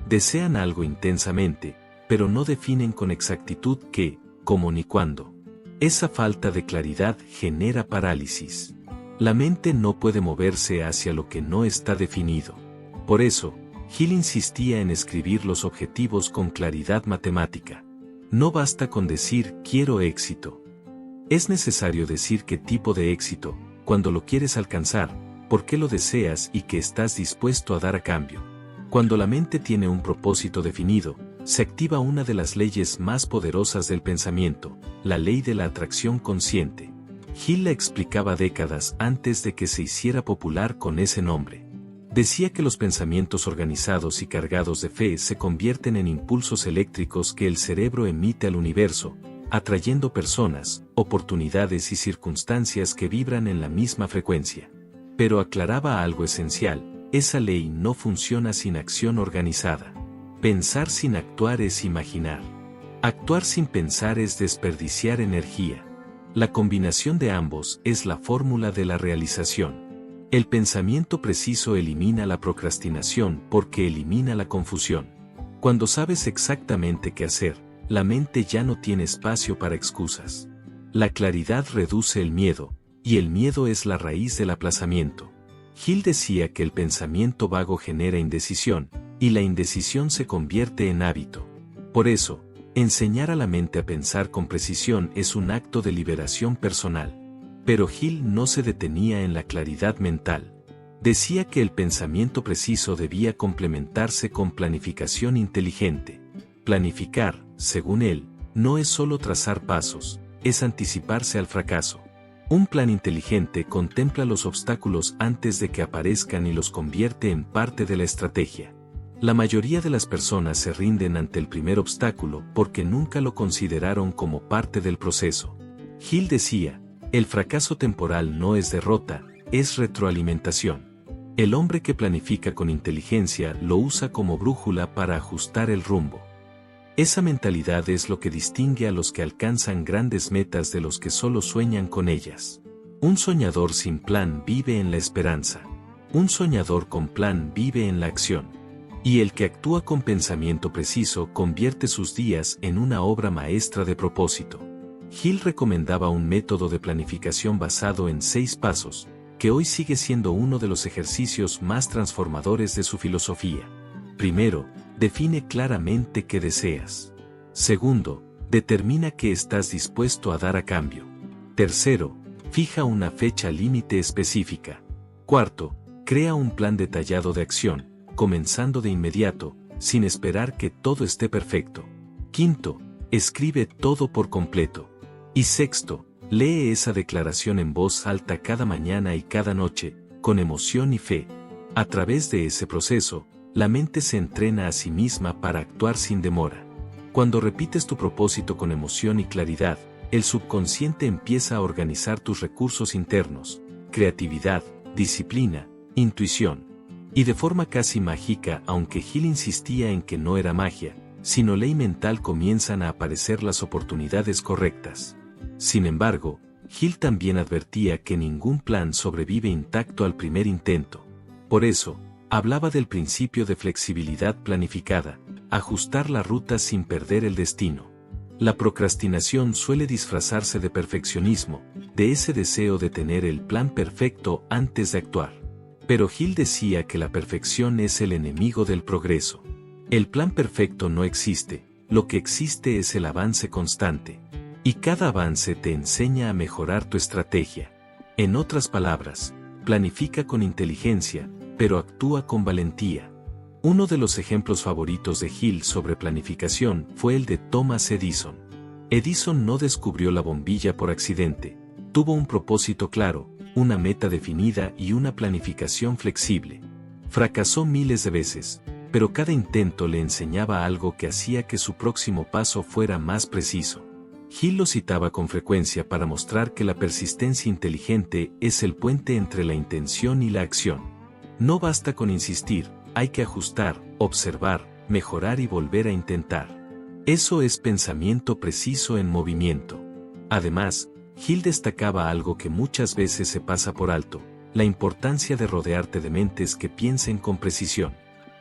Desean algo intensamente, pero no definen con exactitud qué, cómo ni cuándo. Esa falta de claridad genera parálisis. La mente no puede moverse hacia lo que no está definido. Por eso, Hill insistía en escribir los objetivos con claridad matemática. No basta con decir quiero éxito. Es necesario decir qué tipo de éxito, cuando lo quieres alcanzar, por qué lo deseas y qué estás dispuesto a dar a cambio. Cuando la mente tiene un propósito definido, se activa una de las leyes más poderosas del pensamiento, la ley de la atracción consciente. Hill la explicaba décadas antes de que se hiciera popular con ese nombre. Decía que los pensamientos organizados y cargados de fe se convierten en impulsos eléctricos que el cerebro emite al universo, atrayendo personas, oportunidades y circunstancias que vibran en la misma frecuencia. Pero aclaraba algo esencial: esa ley no funciona sin acción organizada. Pensar sin actuar es imaginar. Actuar sin pensar es desperdiciar energía. La combinación de ambos es la fórmula de la realización. El pensamiento preciso elimina la procrastinación porque elimina la confusión. Cuando sabes exactamente qué hacer, la mente ya no tiene espacio para excusas. La claridad reduce el miedo, y el miedo es la raíz del aplazamiento. Hill decía que el pensamiento vago genera indecisión, y la indecisión se convierte en hábito. Por eso, enseñar a la mente a pensar con precisión es un acto de liberación personal. Pero Hill no se detenía en la claridad mental. Decía que el pensamiento preciso debía complementarse con planificación inteligente. Planificar, según él, no es solo trazar pasos, es anticiparse al fracaso. Un plan inteligente contempla los obstáculos antes de que aparezcan y los convierte en parte de la estrategia. La mayoría de las personas se rinden ante el primer obstáculo porque nunca lo consideraron como parte del proceso. Hill decía: el fracaso temporal no es derrota, es retroalimentación. El hombre que planifica con inteligencia lo usa como brújula para ajustar el rumbo. Esa mentalidad es lo que distingue a los que alcanzan grandes metas de los que solo sueñan con ellas. Un soñador sin plan vive en la esperanza. Un soñador con plan vive en la acción. Y el que actúa con pensamiento preciso convierte sus días en una obra maestra de propósito. Hill recomendaba un método de planificación basado en 6 pasos, que hoy sigue siendo uno de los ejercicios más transformadores de su filosofía. Primero, define claramente qué deseas. Segundo, determina qué estás dispuesto a dar a cambio. Tercero, fija una fecha límite específica. Cuarto, crea un plan detallado de acción, comenzando de inmediato, sin esperar que todo esté perfecto. Quinto, escribe todo por completo. Y sexto, lee esa declaración en voz alta cada mañana y cada noche, con emoción y fe. A través de ese proceso, la mente se entrena a sí misma para actuar sin demora. Cuando repites tu propósito con emoción y claridad, el subconsciente empieza a organizar tus recursos internos, creatividad, disciplina, intuición. Y de forma casi mágica, aunque Hill insistía en que no era magia, sino ley mental, comienzan a aparecer las oportunidades correctas. Sin embargo, Hill también advertía que ningún plan sobrevive intacto al primer intento. Por eso, hablaba del principio de flexibilidad planificada, ajustar la ruta sin perder el destino. La procrastinación suele disfrazarse de perfeccionismo, de ese deseo de tener el plan perfecto antes de actuar. Pero Hill decía que la perfección es el enemigo del progreso. El plan perfecto no existe, lo que existe es el avance constante. Y cada avance te enseña a mejorar tu estrategia. En otras palabras, planifica con inteligencia, pero actúa con valentía. Uno de los ejemplos favoritos de Hill sobre planificación fue el de Thomas Edison. Edison no descubrió la bombilla por accidente, tuvo un propósito claro, una meta definida y una planificación flexible. Fracasó miles de veces, pero cada intento le enseñaba algo que hacía que su próximo paso fuera más preciso. Hill lo citaba con frecuencia para mostrar que la persistencia inteligente es el puente entre la intención y la acción. No basta con insistir, hay que ajustar, observar, mejorar y volver a intentar. Eso es pensamiento preciso en movimiento. Además, Hill destacaba algo que muchas veces se pasa por alto, la importancia de rodearte de mentes que piensen con precisión.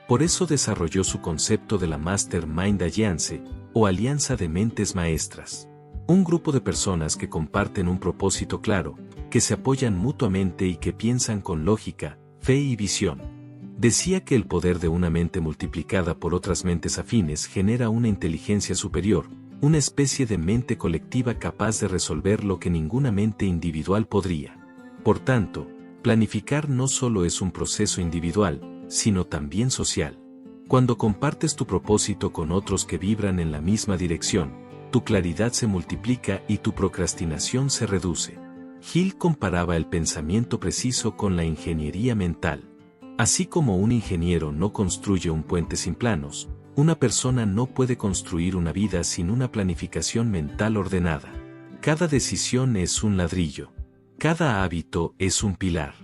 Por eso desarrolló su concepto de la Mastermind Alliance, o Alianza de Mentes Maestras. Un grupo de personas que comparten un propósito claro, que se apoyan mutuamente y que piensan con lógica, fe y visión. Decía que el poder de una mente multiplicada por otras mentes afines genera una inteligencia superior, una especie de mente colectiva capaz de resolver lo que ninguna mente individual podría. Por tanto, planificar no solo es un proceso individual, sino también social. Cuando compartes tu propósito con otros que vibran en la misma dirección, tu claridad se multiplica y tu procrastinación se reduce. Hill comparaba el pensamiento preciso con la ingeniería mental. Así como un ingeniero no construye un puente sin planos, una persona no puede construir una vida sin una planificación mental ordenada. Cada decisión es un ladrillo. Cada hábito es un pilar.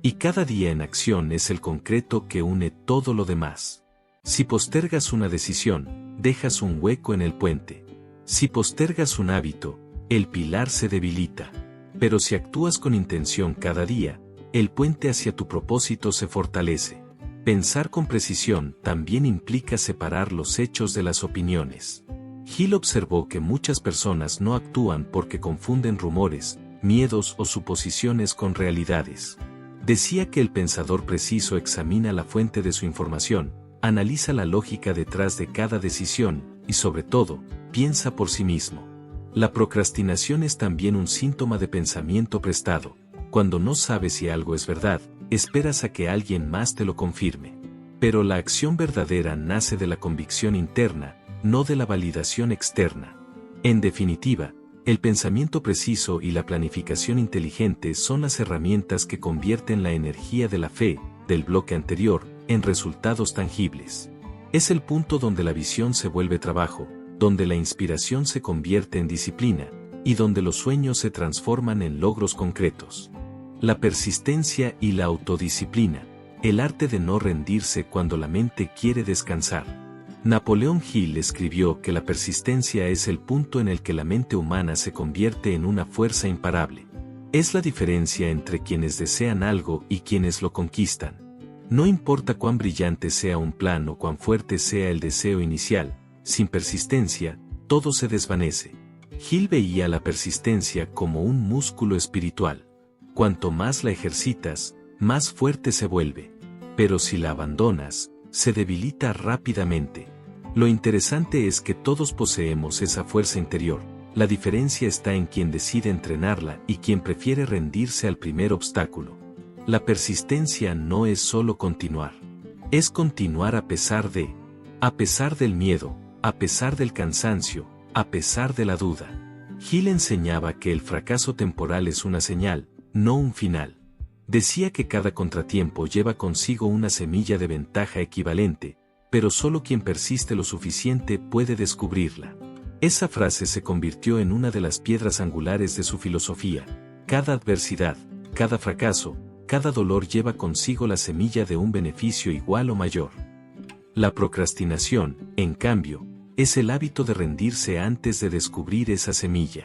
Y cada día en acción es el concreto que une todo lo demás. Si postergas una decisión, dejas un hueco en el puente. Si postergas un hábito, el pilar se debilita. Pero si actúas con intención cada día, el puente hacia tu propósito se fortalece. Pensar con precisión también implica separar los hechos de las opiniones. Hill observó que muchas personas no actúan porque confunden rumores, miedos o suposiciones con realidades. Decía que el pensador preciso examina la fuente de su información, analiza la lógica detrás de cada decisión, y sobre todo, piensa por sí mismo. La procrastinación es también un síntoma de pensamiento prestado. Cuando no sabes si algo es verdad, esperas a que alguien más te lo confirme. Pero la acción verdadera nace de la convicción interna, no de la validación externa. En definitiva, el pensamiento preciso y la planificación inteligente son las herramientas que convierten la energía de la fe, del bloque anterior, en resultados tangibles. Es el punto donde la visión se vuelve trabajo, donde la inspiración se convierte en disciplina, y donde los sueños se transforman en logros concretos. La persistencia y la autodisciplina, el arte de no rendirse cuando la mente quiere descansar. Napoleón Hill escribió que la persistencia es el punto en el que la mente humana se convierte en una fuerza imparable. Es la diferencia entre quienes desean algo y quienes lo conquistan. No importa cuán brillante sea un plan o cuán fuerte sea el deseo inicial, sin persistencia, todo se desvanece. Hill veía la persistencia como un músculo espiritual. Cuanto más la ejercitas, más fuerte se vuelve. Pero si la abandonas, se debilita rápidamente. Lo interesante es que todos poseemos esa fuerza interior, la diferencia está en quien decide entrenarla y quien prefiere rendirse al primer obstáculo. La persistencia no es solo continuar. Es continuar a pesar del miedo, a pesar del cansancio, a pesar de la duda. Hill enseñaba que el fracaso temporal es una señal, no un final. Decía que cada contratiempo lleva consigo una semilla de ventaja equivalente, pero solo quien persiste lo suficiente puede descubrirla. Esa frase se convirtió en una de las piedras angulares de su filosofía. Cada adversidad, cada fracaso, cada dolor lleva consigo la semilla de un beneficio igual o mayor. La procrastinación, en cambio, es el hábito de rendirse antes de descubrir esa semilla.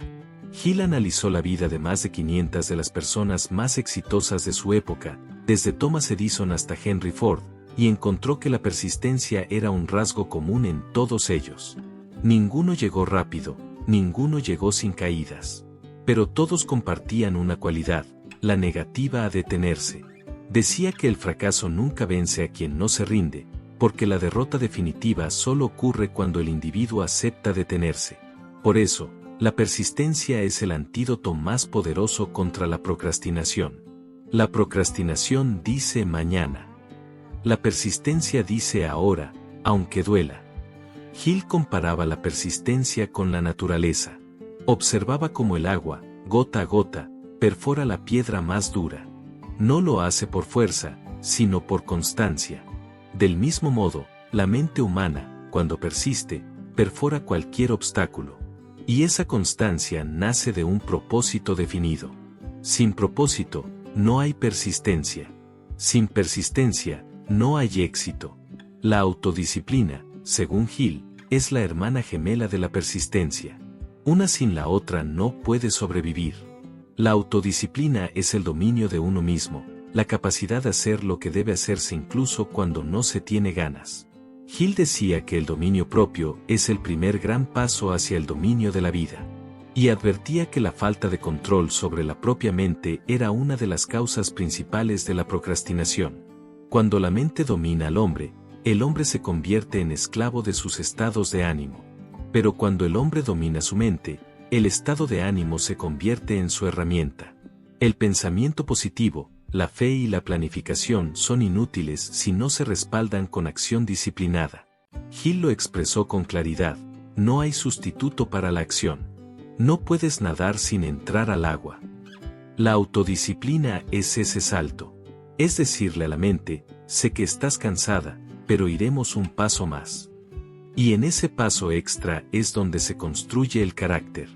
Hill analizó la vida de más de 500 de las personas más exitosas de su época, desde Thomas Edison hasta Henry Ford, y encontró que la persistencia era un rasgo común en todos ellos. Ninguno llegó rápido, ninguno llegó sin caídas. Pero todos compartían una cualidad, la negativa a detenerse. Decía que el fracaso nunca vence a quien no se rinde, porque la derrota definitiva solo ocurre cuando el individuo acepta detenerse. Por eso, la persistencia es el antídoto más poderoso contra la procrastinación. La procrastinación dice mañana. La persistencia dice ahora, aunque duela. Hill comparaba la persistencia con la naturaleza. Observaba cómo el agua, gota a gota, perfora la piedra más dura. No lo hace por fuerza, sino por constancia. Del mismo modo, la mente humana, cuando persiste, perfora cualquier obstáculo. Y esa constancia nace de un propósito definido. Sin propósito, no hay persistencia. Sin persistencia, no hay éxito. La autodisciplina, según Hill, es la hermana gemela de la persistencia. Una sin la otra no puede sobrevivir. La autodisciplina es el dominio de uno mismo, la capacidad de hacer lo que debe hacerse incluso cuando no se tiene ganas. Hill decía que el dominio propio es el primer gran paso hacia el dominio de la vida. Y advertía que la falta de control sobre la propia mente era una de las causas principales de la procrastinación. Cuando la mente domina al hombre, el hombre se convierte en esclavo de sus estados de ánimo. Pero cuando el hombre domina su mente, el estado de ánimo se convierte en su herramienta. El pensamiento positivo, la fe y la planificación son inútiles si no se respaldan con acción disciplinada. Hill lo expresó con claridad: no hay sustituto para la acción. No puedes nadar sin entrar al agua. La autodisciplina es ese salto. Es decirle a la mente: sé que estás cansada, pero iremos un paso más. Y en ese paso extra es donde se construye el carácter.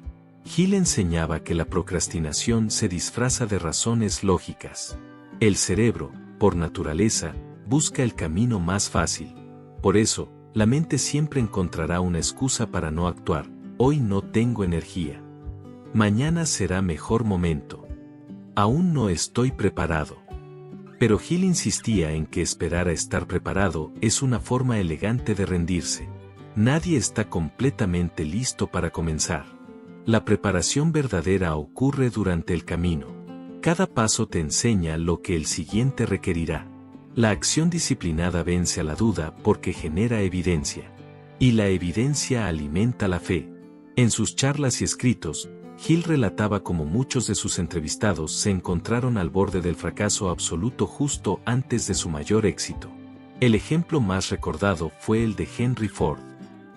Hill enseñaba que la procrastinación se disfraza de razones lógicas. El cerebro, por naturaleza, busca el camino más fácil. Por eso, la mente siempre encontrará una excusa para no actuar. Hoy no tengo energía. Mañana será mejor momento. Aún no estoy preparado. Pero Hill insistía en que esperar a estar preparado es una forma elegante de rendirse. Nadie está completamente listo para comenzar. La preparación verdadera ocurre durante el camino. Cada paso te enseña lo que el siguiente requerirá. La acción disciplinada vence a la duda porque genera evidencia. Y la evidencia alimenta la fe. En sus charlas y escritos, Hill relataba cómo muchos de sus entrevistados se encontraron al borde del fracaso absoluto justo antes de su mayor éxito. El ejemplo más recordado fue el de Henry Ford.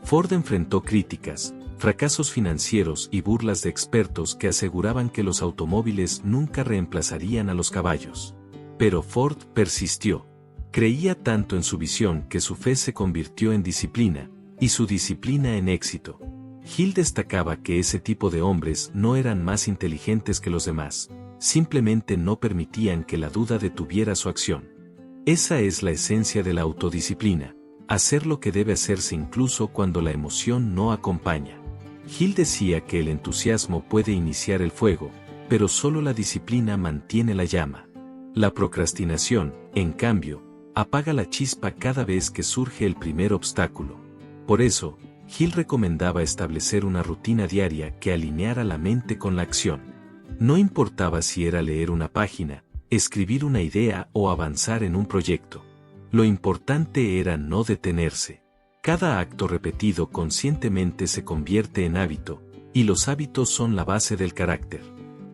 Ford enfrentó críticas, fracasos financieros y burlas de expertos que aseguraban que los automóviles nunca reemplazarían a los caballos. Pero Ford persistió. Creía tanto en su visión que su fe se convirtió en disciplina, y su disciplina en éxito. Hill destacaba que ese tipo de hombres no eran más inteligentes que los demás, simplemente no permitían que la duda detuviera su acción. Esa es la esencia de la autodisciplina, hacer lo que debe hacerse incluso cuando la emoción no acompaña. Hill decía que el entusiasmo puede iniciar el fuego, pero solo la disciplina mantiene la llama. La procrastinación, en cambio, apaga la chispa cada vez que surge el primer obstáculo. Por eso, Hill recomendaba establecer una rutina diaria que alineara la mente con la acción. No importaba si era leer una página, escribir una idea o avanzar en un proyecto. Lo importante era no detenerse. Cada acto repetido conscientemente se convierte en hábito, y los hábitos son la base del carácter.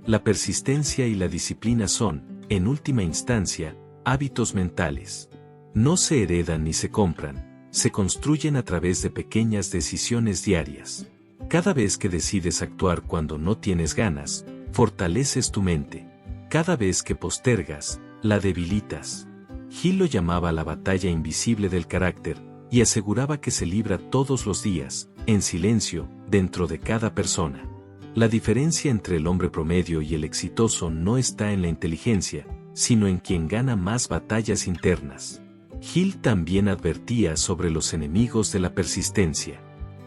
La persistencia y la disciplina son, en última instancia, hábitos mentales. No se heredan ni se compran, se construyen a través de pequeñas decisiones diarias. Cada vez que decides actuar cuando no tienes ganas, fortaleces tu mente. Cada vez que postergas, la debilitas. Hill lo llamaba la batalla invisible del carácter, y aseguraba que se libra todos los días, en silencio, dentro de cada persona. La diferencia entre el hombre promedio y el exitoso no está en la inteligencia, sino en quien gana más batallas internas. Hill también advertía sobre los enemigos de la persistencia.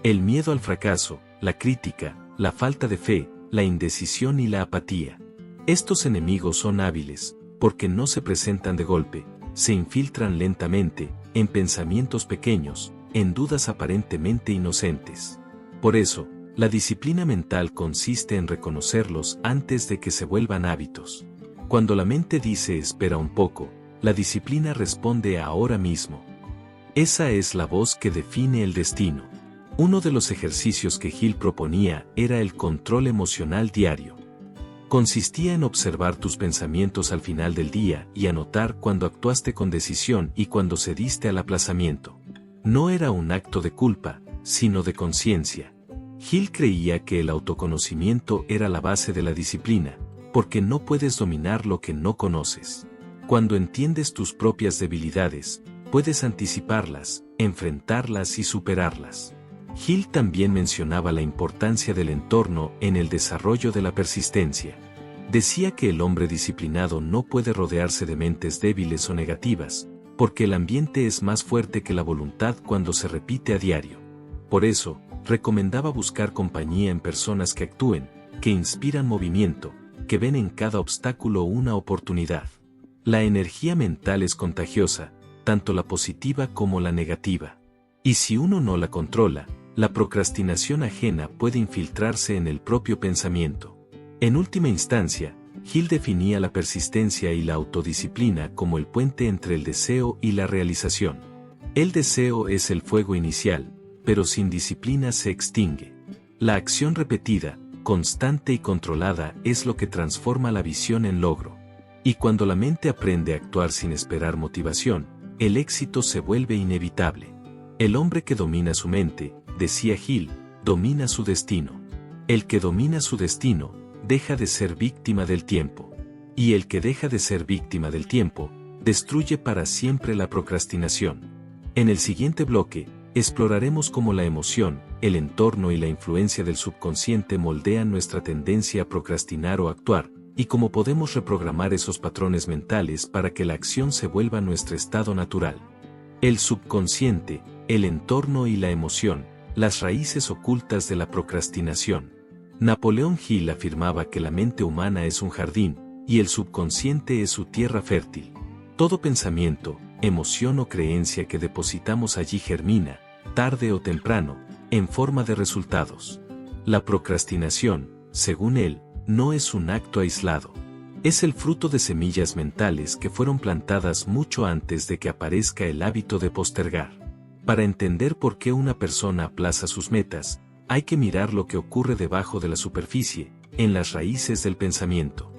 El miedo al fracaso, la crítica, la falta de fe, la indecisión y la apatía. Estos enemigos son hábiles, porque no se presentan de golpe, se infiltran lentamente, en pensamientos pequeños, en dudas aparentemente inocentes. Por eso, la disciplina mental consiste en reconocerlos antes de que se vuelvan hábitos. Cuando la mente dice espera un poco, la disciplina responde ahora mismo. Esa es la voz que define el destino. Uno de los ejercicios que Hill proponía era el control emocional diario. Consistía en observar tus pensamientos al final del día y anotar cuando actuaste con decisión y cuando cediste al aplazamiento. No era un acto de culpa, sino de conciencia. Hill creía que el autoconocimiento era la base de la disciplina, porque no puedes dominar lo que no conoces. Cuando entiendes tus propias debilidades, puedes anticiparlas, enfrentarlas y superarlas. Hill también mencionaba la importancia del entorno en el desarrollo de la persistencia. Decía que el hombre disciplinado no puede rodearse de mentes débiles o negativas, porque el ambiente es más fuerte que la voluntad cuando se repite a diario. Por eso, recomendaba buscar compañía en personas que actúen, que inspiran movimiento, que ven en cada obstáculo una oportunidad. La energía mental es contagiosa, tanto la positiva como la negativa. Y si uno no la controla, la procrastinación ajena puede infiltrarse en el propio pensamiento. En última instancia, Hill definía la persistencia y la autodisciplina como el puente entre el deseo y la realización. El deseo es el fuego inicial, pero sin disciplina se extingue. La acción repetida, constante y controlada es lo que transforma la visión en logro. Y cuando la mente aprende a actuar sin esperar motivación, el éxito se vuelve inevitable. El hombre que domina su mente, decía Hill, domina su destino. El que domina su destino, deja de ser víctima del tiempo. Y el que deja de ser víctima del tiempo, destruye para siempre la procrastinación. En el siguiente bloque, exploraremos cómo la emoción, el entorno y la influencia del subconsciente moldean nuestra tendencia a procrastinar o actuar, y cómo podemos reprogramar esos patrones mentales para que la acción se vuelva nuestro estado natural. El subconsciente, el entorno y la emoción, las raíces ocultas de la procrastinación. Napoleón Hill afirmaba que la mente humana es un jardín, y el subconsciente es su tierra fértil. Todo pensamiento, emoción o creencia que depositamos allí germina, tarde o temprano, en forma de resultados. La procrastinación, según él, no es un acto aislado. Es el fruto de semillas mentales que fueron plantadas mucho antes de que aparezca el hábito de postergar. Para entender por qué una persona aplaza sus metas, hay que mirar lo que ocurre debajo de la superficie, en las raíces del pensamiento.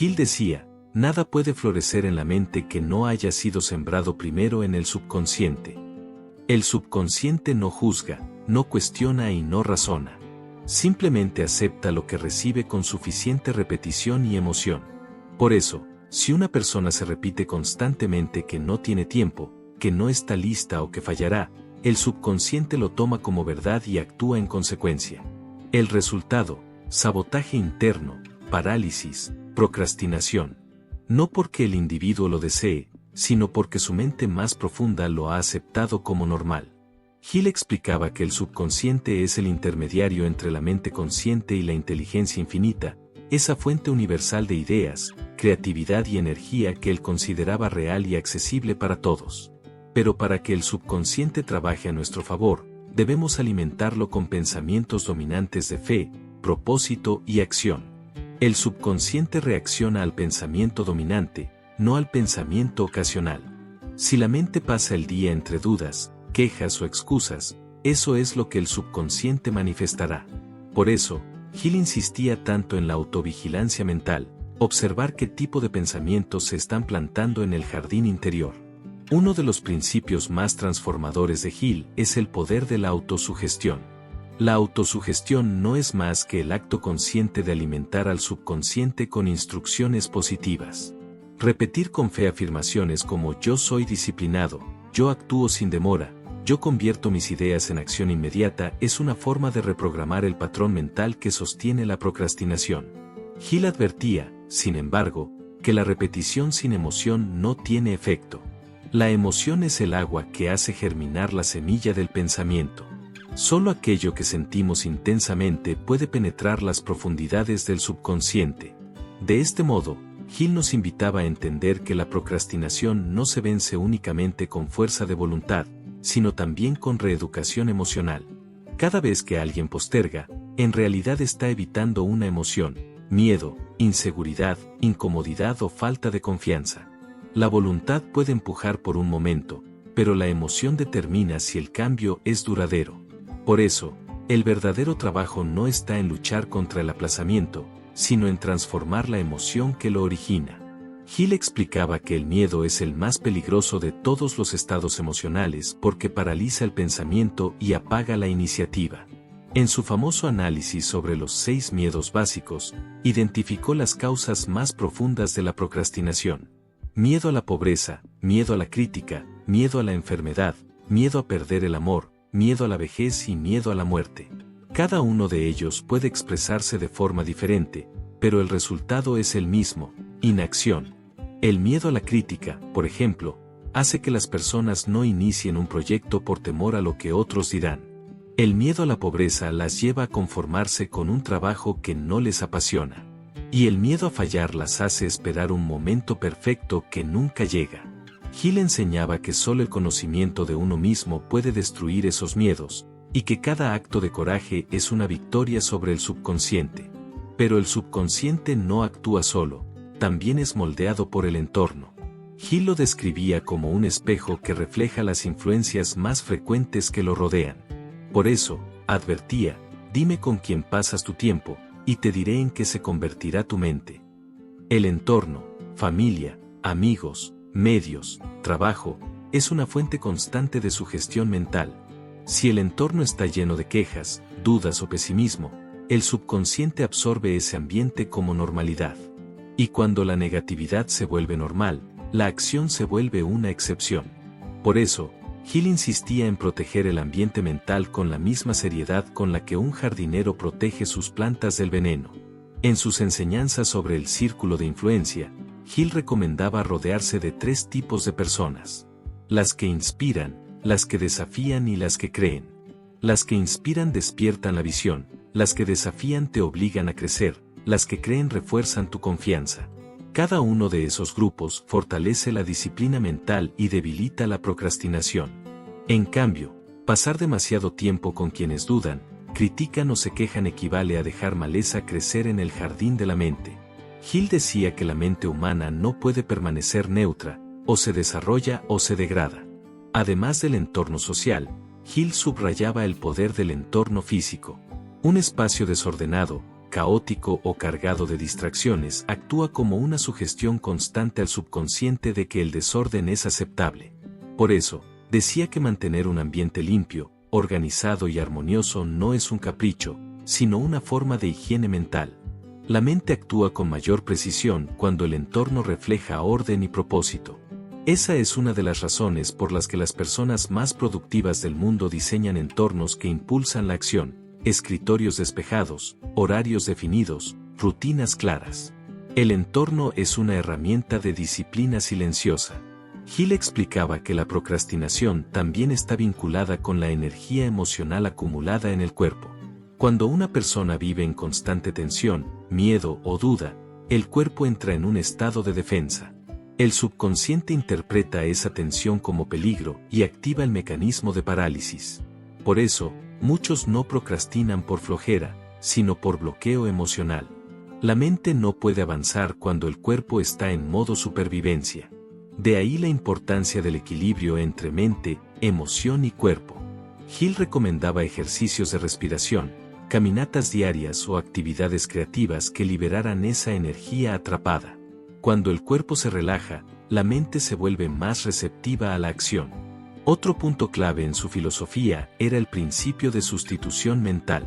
Hill decía, nada puede florecer en la mente que no haya sido sembrado primero en el subconsciente. El subconsciente no juzga, no cuestiona y no razona. Simplemente acepta lo que recibe con suficiente repetición y emoción. Por eso, si una persona se repite constantemente que no tiene tiempo, que no está lista o que fallará, el subconsciente lo toma como verdad y actúa en consecuencia. El resultado, sabotaje interno, parálisis, procrastinación. No porque el individuo lo desee, sino porque su mente más profunda lo ha aceptado como normal. Hill explicaba que el subconsciente es el intermediario entre la mente consciente y la inteligencia infinita, esa fuente universal de ideas, creatividad y energía que él consideraba real y accesible para todos. Pero para que el subconsciente trabaje a nuestro favor, debemos alimentarlo con pensamientos dominantes de fe, propósito y acción. El subconsciente reacciona al pensamiento dominante, no al pensamiento ocasional. Si la mente pasa el día entre dudas, quejas o excusas, eso es lo que el subconsciente manifestará. Por eso, Gil insistía tanto en la autovigilancia mental, observar qué tipo de pensamientos se están plantando en el jardín interior. Uno de los principios más transformadores de Gil es el poder de la autosugestión. La autosugestión no es más que el acto consciente de alimentar al subconsciente con instrucciones positivas. Repetir con fe afirmaciones como yo soy disciplinado, yo actúo sin demora, yo convierto mis ideas en acción inmediata es una forma de reprogramar el patrón mental que sostiene la procrastinación. Gil advertía, sin embargo, que la repetición sin emoción no tiene efecto. La emoción es el agua que hace germinar la semilla del pensamiento. Solo aquello que sentimos intensamente puede penetrar las profundidades del subconsciente. De este modo, Gil nos invitaba a entender que la procrastinación no se vence únicamente con fuerza de voluntad, sino también con reeducación emocional. Cada vez que alguien posterga, en realidad está evitando una emoción, miedo, inseguridad, incomodidad o falta de confianza. La voluntad puede empujar por un momento, pero la emoción determina si el cambio es duradero. Por eso, el verdadero trabajo no está en luchar contra el aplazamiento, sino en transformar la emoción que lo origina. Gil explicaba que el miedo es el más peligroso de todos los estados emocionales porque paraliza el pensamiento y apaga la iniciativa. En su famoso análisis sobre los 6 miedos básicos, identificó las causas más profundas de la procrastinación. Miedo a la pobreza, miedo a la crítica, miedo a la enfermedad, miedo a perder el amor, miedo a la vejez y miedo a la muerte. Cada uno de ellos puede expresarse de forma diferente, pero el resultado es el mismo, inacción. El miedo a la crítica, por ejemplo, hace que las personas no inicien un proyecto por temor a lo que otros dirán. El miedo a la pobreza las lleva a conformarse con un trabajo que no les apasiona. Y el miedo a fallar las hace esperar un momento perfecto que nunca llega. Gil enseñaba que solo el conocimiento de uno mismo puede destruir esos miedos, y que cada acto de coraje es una victoria sobre el subconsciente. Pero el subconsciente no actúa solo, también es moldeado por el entorno. Gil lo describía como un espejo que refleja las influencias más frecuentes que lo rodean. Por eso, advertía, dime con quién pasas tu tiempo, y te diré en qué se convertirá tu mente. El entorno, familia, amigos, medios, trabajo, es una fuente constante de sugestión mental. Si el entorno está lleno de quejas, dudas o pesimismo, el subconsciente absorbe ese ambiente como normalidad. Y cuando la negatividad se vuelve normal, la acción se vuelve una excepción. Por eso, Gil insistía en proteger el ambiente mental con la misma seriedad con la que un jardinero protege sus plantas del veneno. En sus enseñanzas sobre el círculo de influencia, Gil recomendaba rodearse de 3 tipos de personas: las que inspiran, las que desafían y las que creen. Las que inspiran despiertan la visión, las que desafían te obligan a crecer, las que creen refuerzan tu confianza. Cada uno de esos grupos fortalece la disciplina mental y debilita la procrastinación. En cambio, pasar demasiado tiempo con quienes dudan, critican o se quejan equivale a dejar maleza crecer en el jardín de la mente. Gil decía que la mente humana no puede permanecer neutra, o se desarrolla o se degrada. Además del entorno social, Gil subrayaba el poder del entorno físico. Un espacio desordenado, caótico o cargado de distracciones actúa como una sugestión constante al subconsciente de que el desorden es aceptable. Por eso, decía que mantener un ambiente limpio, organizado y armonioso no es un capricho, sino una forma de higiene mental. La mente actúa con mayor precisión cuando el entorno refleja orden y propósito. Esa es una de las razones por las que las personas más productivas del mundo diseñan entornos que impulsan la acción: escritorios despejados, horarios definidos, rutinas claras. El entorno es una herramienta de disciplina silenciosa. Gil explicaba que la procrastinación también está vinculada con la energía emocional acumulada en el cuerpo. Cuando una persona vive en constante tensión, miedo o duda, el cuerpo entra en un estado de defensa. El subconsciente interpreta esa tensión como peligro y activa el mecanismo de parálisis. Por eso, muchos no procrastinan por flojera, sino por bloqueo emocional. La mente no puede avanzar cuando el cuerpo está en modo supervivencia. De ahí la importancia del equilibrio entre mente, emoción y cuerpo. Gil recomendaba ejercicios de respiración, caminatas diarias o actividades creativas que liberaran esa energía atrapada. Cuando el cuerpo se relaja, la mente se vuelve más receptiva a la acción. Otro punto clave en su filosofía era el principio de sustitución mental.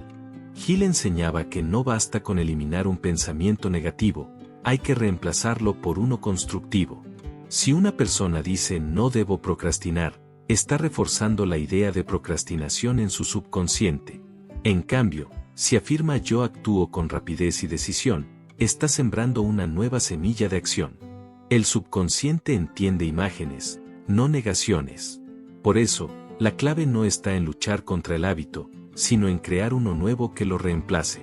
Hill enseñaba que no basta con eliminar un pensamiento negativo, hay que reemplazarlo por uno constructivo. Si una persona dice no debo procrastinar, está reforzando la idea de procrastinación en su subconsciente. En cambio, si afirma yo actúo con rapidez y decisión, está sembrando una nueva semilla de acción. El subconsciente entiende imágenes, no negaciones. Por eso, la clave no está en luchar contra el hábito, sino en crear uno nuevo que lo reemplace.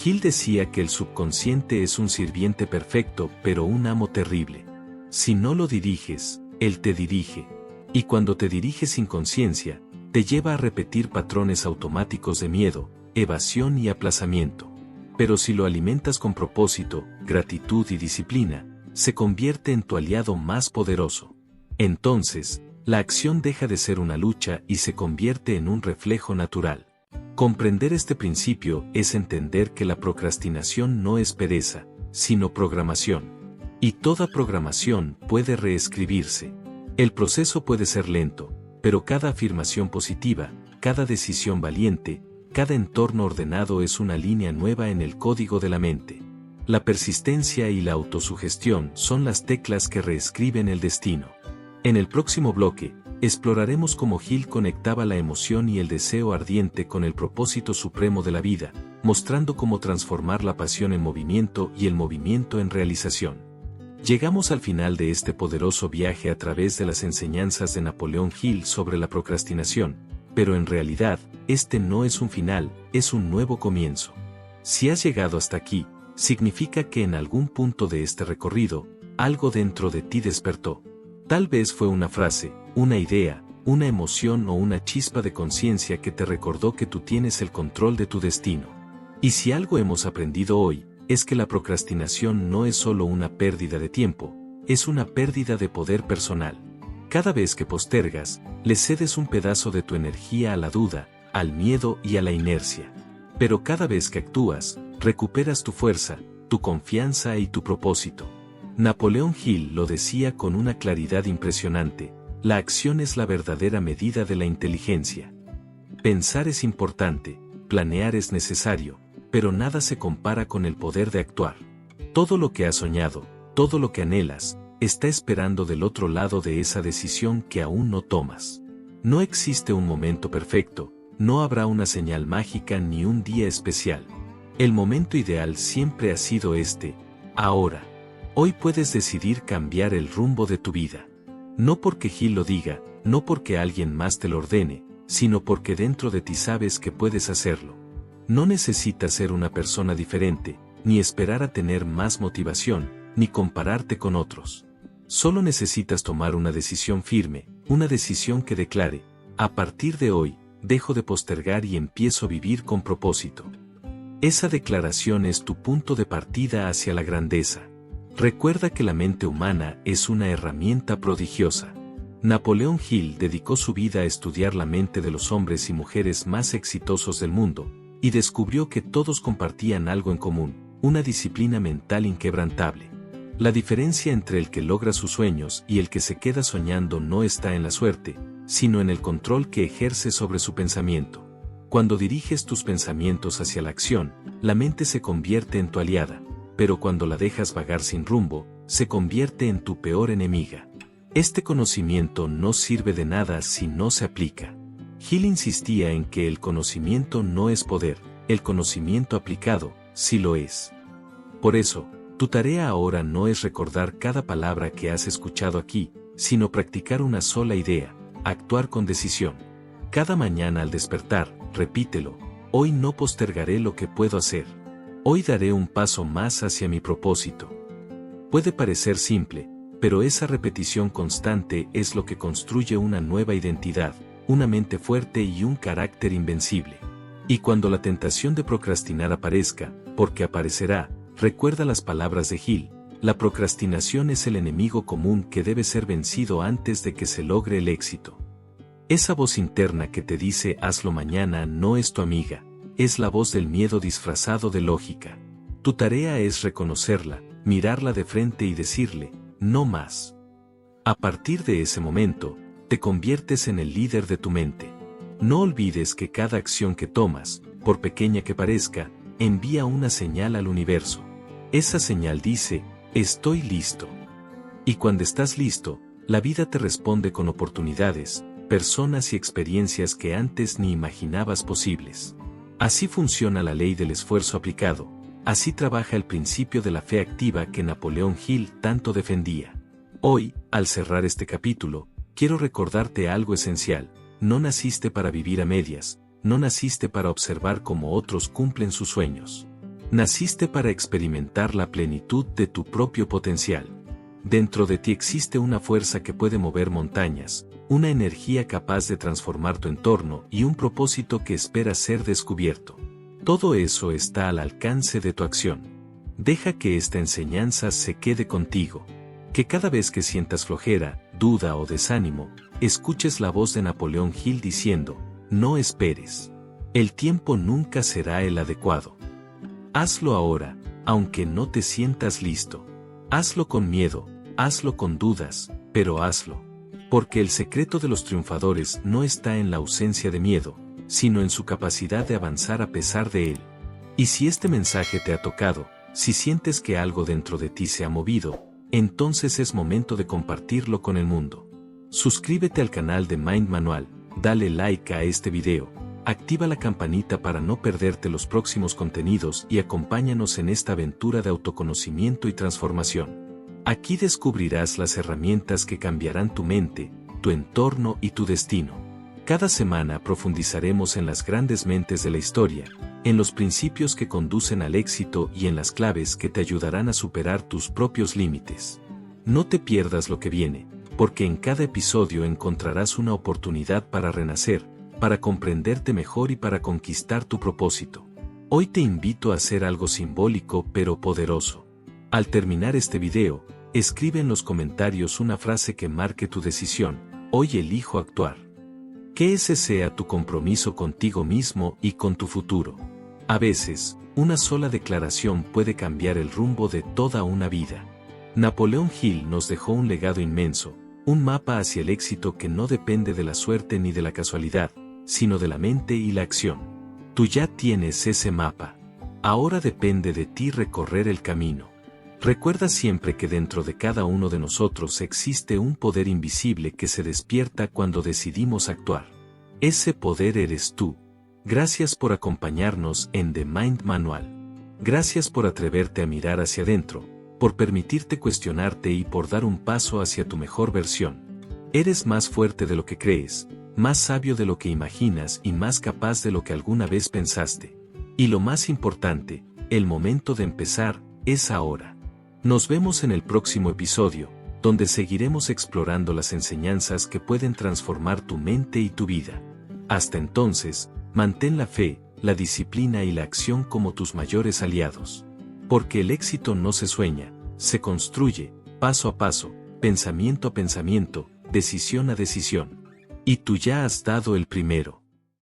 Hill decía que el subconsciente es un sirviente perfecto pero un amo terrible. Si no lo diriges, él te dirige. Y cuando te dirige sin conciencia, te lleva a repetir patrones automáticos de miedo, evasión y aplazamiento. Pero si lo alimentas con propósito, gratitud y disciplina, se convierte en tu aliado más poderoso. Entonces, la acción deja de ser una lucha y se convierte en un reflejo natural. Comprender este principio es entender que la procrastinación no es pereza, sino programación. Y toda programación puede reescribirse. El proceso puede ser lento, pero cada afirmación positiva, cada decisión valiente, cada entorno ordenado es una línea nueva en el código de la mente. La persistencia y la autosugestión son las teclas que reescriben el destino. En el próximo bloque, exploraremos cómo Hill conectaba la emoción y el deseo ardiente con el propósito supremo de la vida, mostrando cómo transformar la pasión en movimiento y el movimiento en realización. Llegamos al final de este poderoso viaje a través de las enseñanzas de Napoleón Hill sobre la procrastinación, pero en realidad, este no es un final, es un nuevo comienzo. Si has llegado hasta aquí, significa que en algún punto de este recorrido, algo dentro de ti despertó. Tal vez fue una frase, una idea, una emoción o una chispa de conciencia que te recordó que tú tienes el control de tu destino. Y si algo hemos aprendido hoy, es que la procrastinación no es solo una pérdida de tiempo, es una pérdida de poder personal. Cada vez que postergas, le cedes un pedazo de tu energía a la duda, al miedo y a la inercia. Pero cada vez que actúas, recuperas tu fuerza, tu confianza y tu propósito. Napoleón Hill lo decía con una claridad impresionante: la acción es la verdadera medida de la inteligencia. Pensar es importante, planear es necesario, pero nada se compara con el poder de actuar. Todo lo que has soñado, todo lo que anhelas, está esperando del otro lado de esa decisión que aún no tomas. No existe un momento perfecto, no habrá una señal mágica ni un día especial. El momento ideal siempre ha sido este, ahora. Hoy puedes decidir cambiar el rumbo de tu vida. No porque Hill lo diga, no porque alguien más te lo ordene, sino porque dentro de ti sabes que puedes hacerlo. No necesitas ser una persona diferente, ni esperar a tener más motivación, ni compararte con otros. Solo necesitas tomar una decisión firme, una decisión que declare: a partir de hoy, dejo de postergar y empiezo a vivir con propósito. Esa declaración es tu punto de partida hacia la grandeza. Recuerda que la mente humana es una herramienta prodigiosa. Napoleón Hill dedicó su vida a estudiar la mente de los hombres y mujeres más exitosos del mundo, y descubrió que todos compartían algo en común: una disciplina mental inquebrantable. La diferencia entre el que logra sus sueños y el que se queda soñando no está en la suerte, sino en el control que ejerce sobre su pensamiento. Cuando diriges tus pensamientos hacia la acción, la mente se convierte en tu aliada, pero cuando la dejas vagar sin rumbo, se convierte en tu peor enemiga. Este conocimiento no sirve de nada si no se aplica. Hill insistía en que el conocimiento no es poder, el conocimiento aplicado, sí lo es. Por eso, tu tarea ahora no es recordar cada palabra que has escuchado aquí, sino practicar una sola idea: actuar con decisión. Cada mañana al despertar, repítelo: hoy no postergaré lo que puedo hacer. Hoy daré un paso más hacia mi propósito. Puede parecer simple, pero esa repetición constante es lo que construye una nueva identidad, una mente fuerte y un carácter invencible. Y cuando la tentación de procrastinar aparezca, porque aparecerá, recuerda las palabras de Hill: la procrastinación es el enemigo común que debe ser vencido antes de que se logre el éxito. Esa voz interna que te dice hazlo mañana no es tu amiga, es la voz del miedo disfrazado de lógica. Tu tarea es reconocerla, mirarla de frente y decirle, no más. A partir de ese momento, te conviertes en el líder de tu mente. No olvides que cada acción que tomas, por pequeña que parezca, envía una señal al universo. Esa señal dice, estoy listo. Y cuando estás listo, la vida te responde con oportunidades, personas y experiencias que antes ni imaginabas posibles. Así funciona la ley del esfuerzo aplicado, así trabaja el principio de la fe activa que Napoleón Hill tanto defendía. Hoy, al cerrar este capítulo, quiero recordarte algo esencial: no naciste para vivir a medias, no naciste para observar cómo otros cumplen sus sueños. Naciste para experimentar la plenitud de tu propio potencial. Dentro de ti existe una fuerza que puede mover montañas, una energía capaz de transformar tu entorno y un propósito que espera ser descubierto. Todo eso está al alcance de tu acción. Deja que esta enseñanza se quede contigo. Que cada vez que sientas flojera, duda o desánimo, escuches la voz de Napoleón Hill diciendo, no esperes. El tiempo nunca será el adecuado. Hazlo ahora, aunque no te sientas listo. Hazlo con miedo, hazlo con dudas, pero hazlo. Porque el secreto de los triunfadores no está en la ausencia de miedo, sino en su capacidad de avanzar a pesar de él. Y si este mensaje te ha tocado, si sientes que algo dentro de ti se ha movido, entonces es momento de compartirlo con el mundo. Suscríbete al canal de Mind Manual, dale like a este video, activa la campanita para no perderte los próximos contenidos y acompáñanos en esta aventura de autoconocimiento y transformación. Aquí descubrirás las herramientas que cambiarán tu mente, tu entorno y tu destino. Cada semana profundizaremos en las grandes mentes de la historia, en los principios que conducen al éxito y en las claves que te ayudarán a superar tus propios límites. No te pierdas lo que viene, porque en cada episodio encontrarás una oportunidad para renacer, para comprenderte mejor y para conquistar tu propósito. Hoy te invito a hacer algo simbólico pero poderoso. Al terminar este video, escribe en los comentarios una frase que marque tu decisión: hoy elijo actuar. Que ese sea tu compromiso contigo mismo y con tu futuro. A veces, una sola declaración puede cambiar el rumbo de toda una vida. Napoleón Hill nos dejó un legado inmenso, un mapa hacia el éxito que no depende de la suerte ni de la casualidad, sino de la mente y la acción. Tú ya tienes ese mapa. Ahora depende de ti recorrer el camino. Recuerda siempre que dentro de cada uno de nosotros existe un poder invisible que se despierta cuando decidimos actuar. Ese poder eres tú. Gracias por acompañarnos en The Mind Manual. Gracias por atreverte a mirar hacia adentro, por permitirte cuestionarte y por dar un paso hacia tu mejor versión. Eres más fuerte de lo que crees, más sabio de lo que imaginas y más capaz de lo que alguna vez pensaste. Y lo más importante, el momento de empezar es ahora. Nos vemos en el próximo episodio, donde seguiremos explorando las enseñanzas que pueden transformar tu mente y tu vida. Hasta entonces, mantén la fe, la disciplina y la acción como tus mayores aliados. Porque el éxito no se sueña, se construye, paso a paso, pensamiento a pensamiento, decisión a decisión. Y tú ya has dado el primero.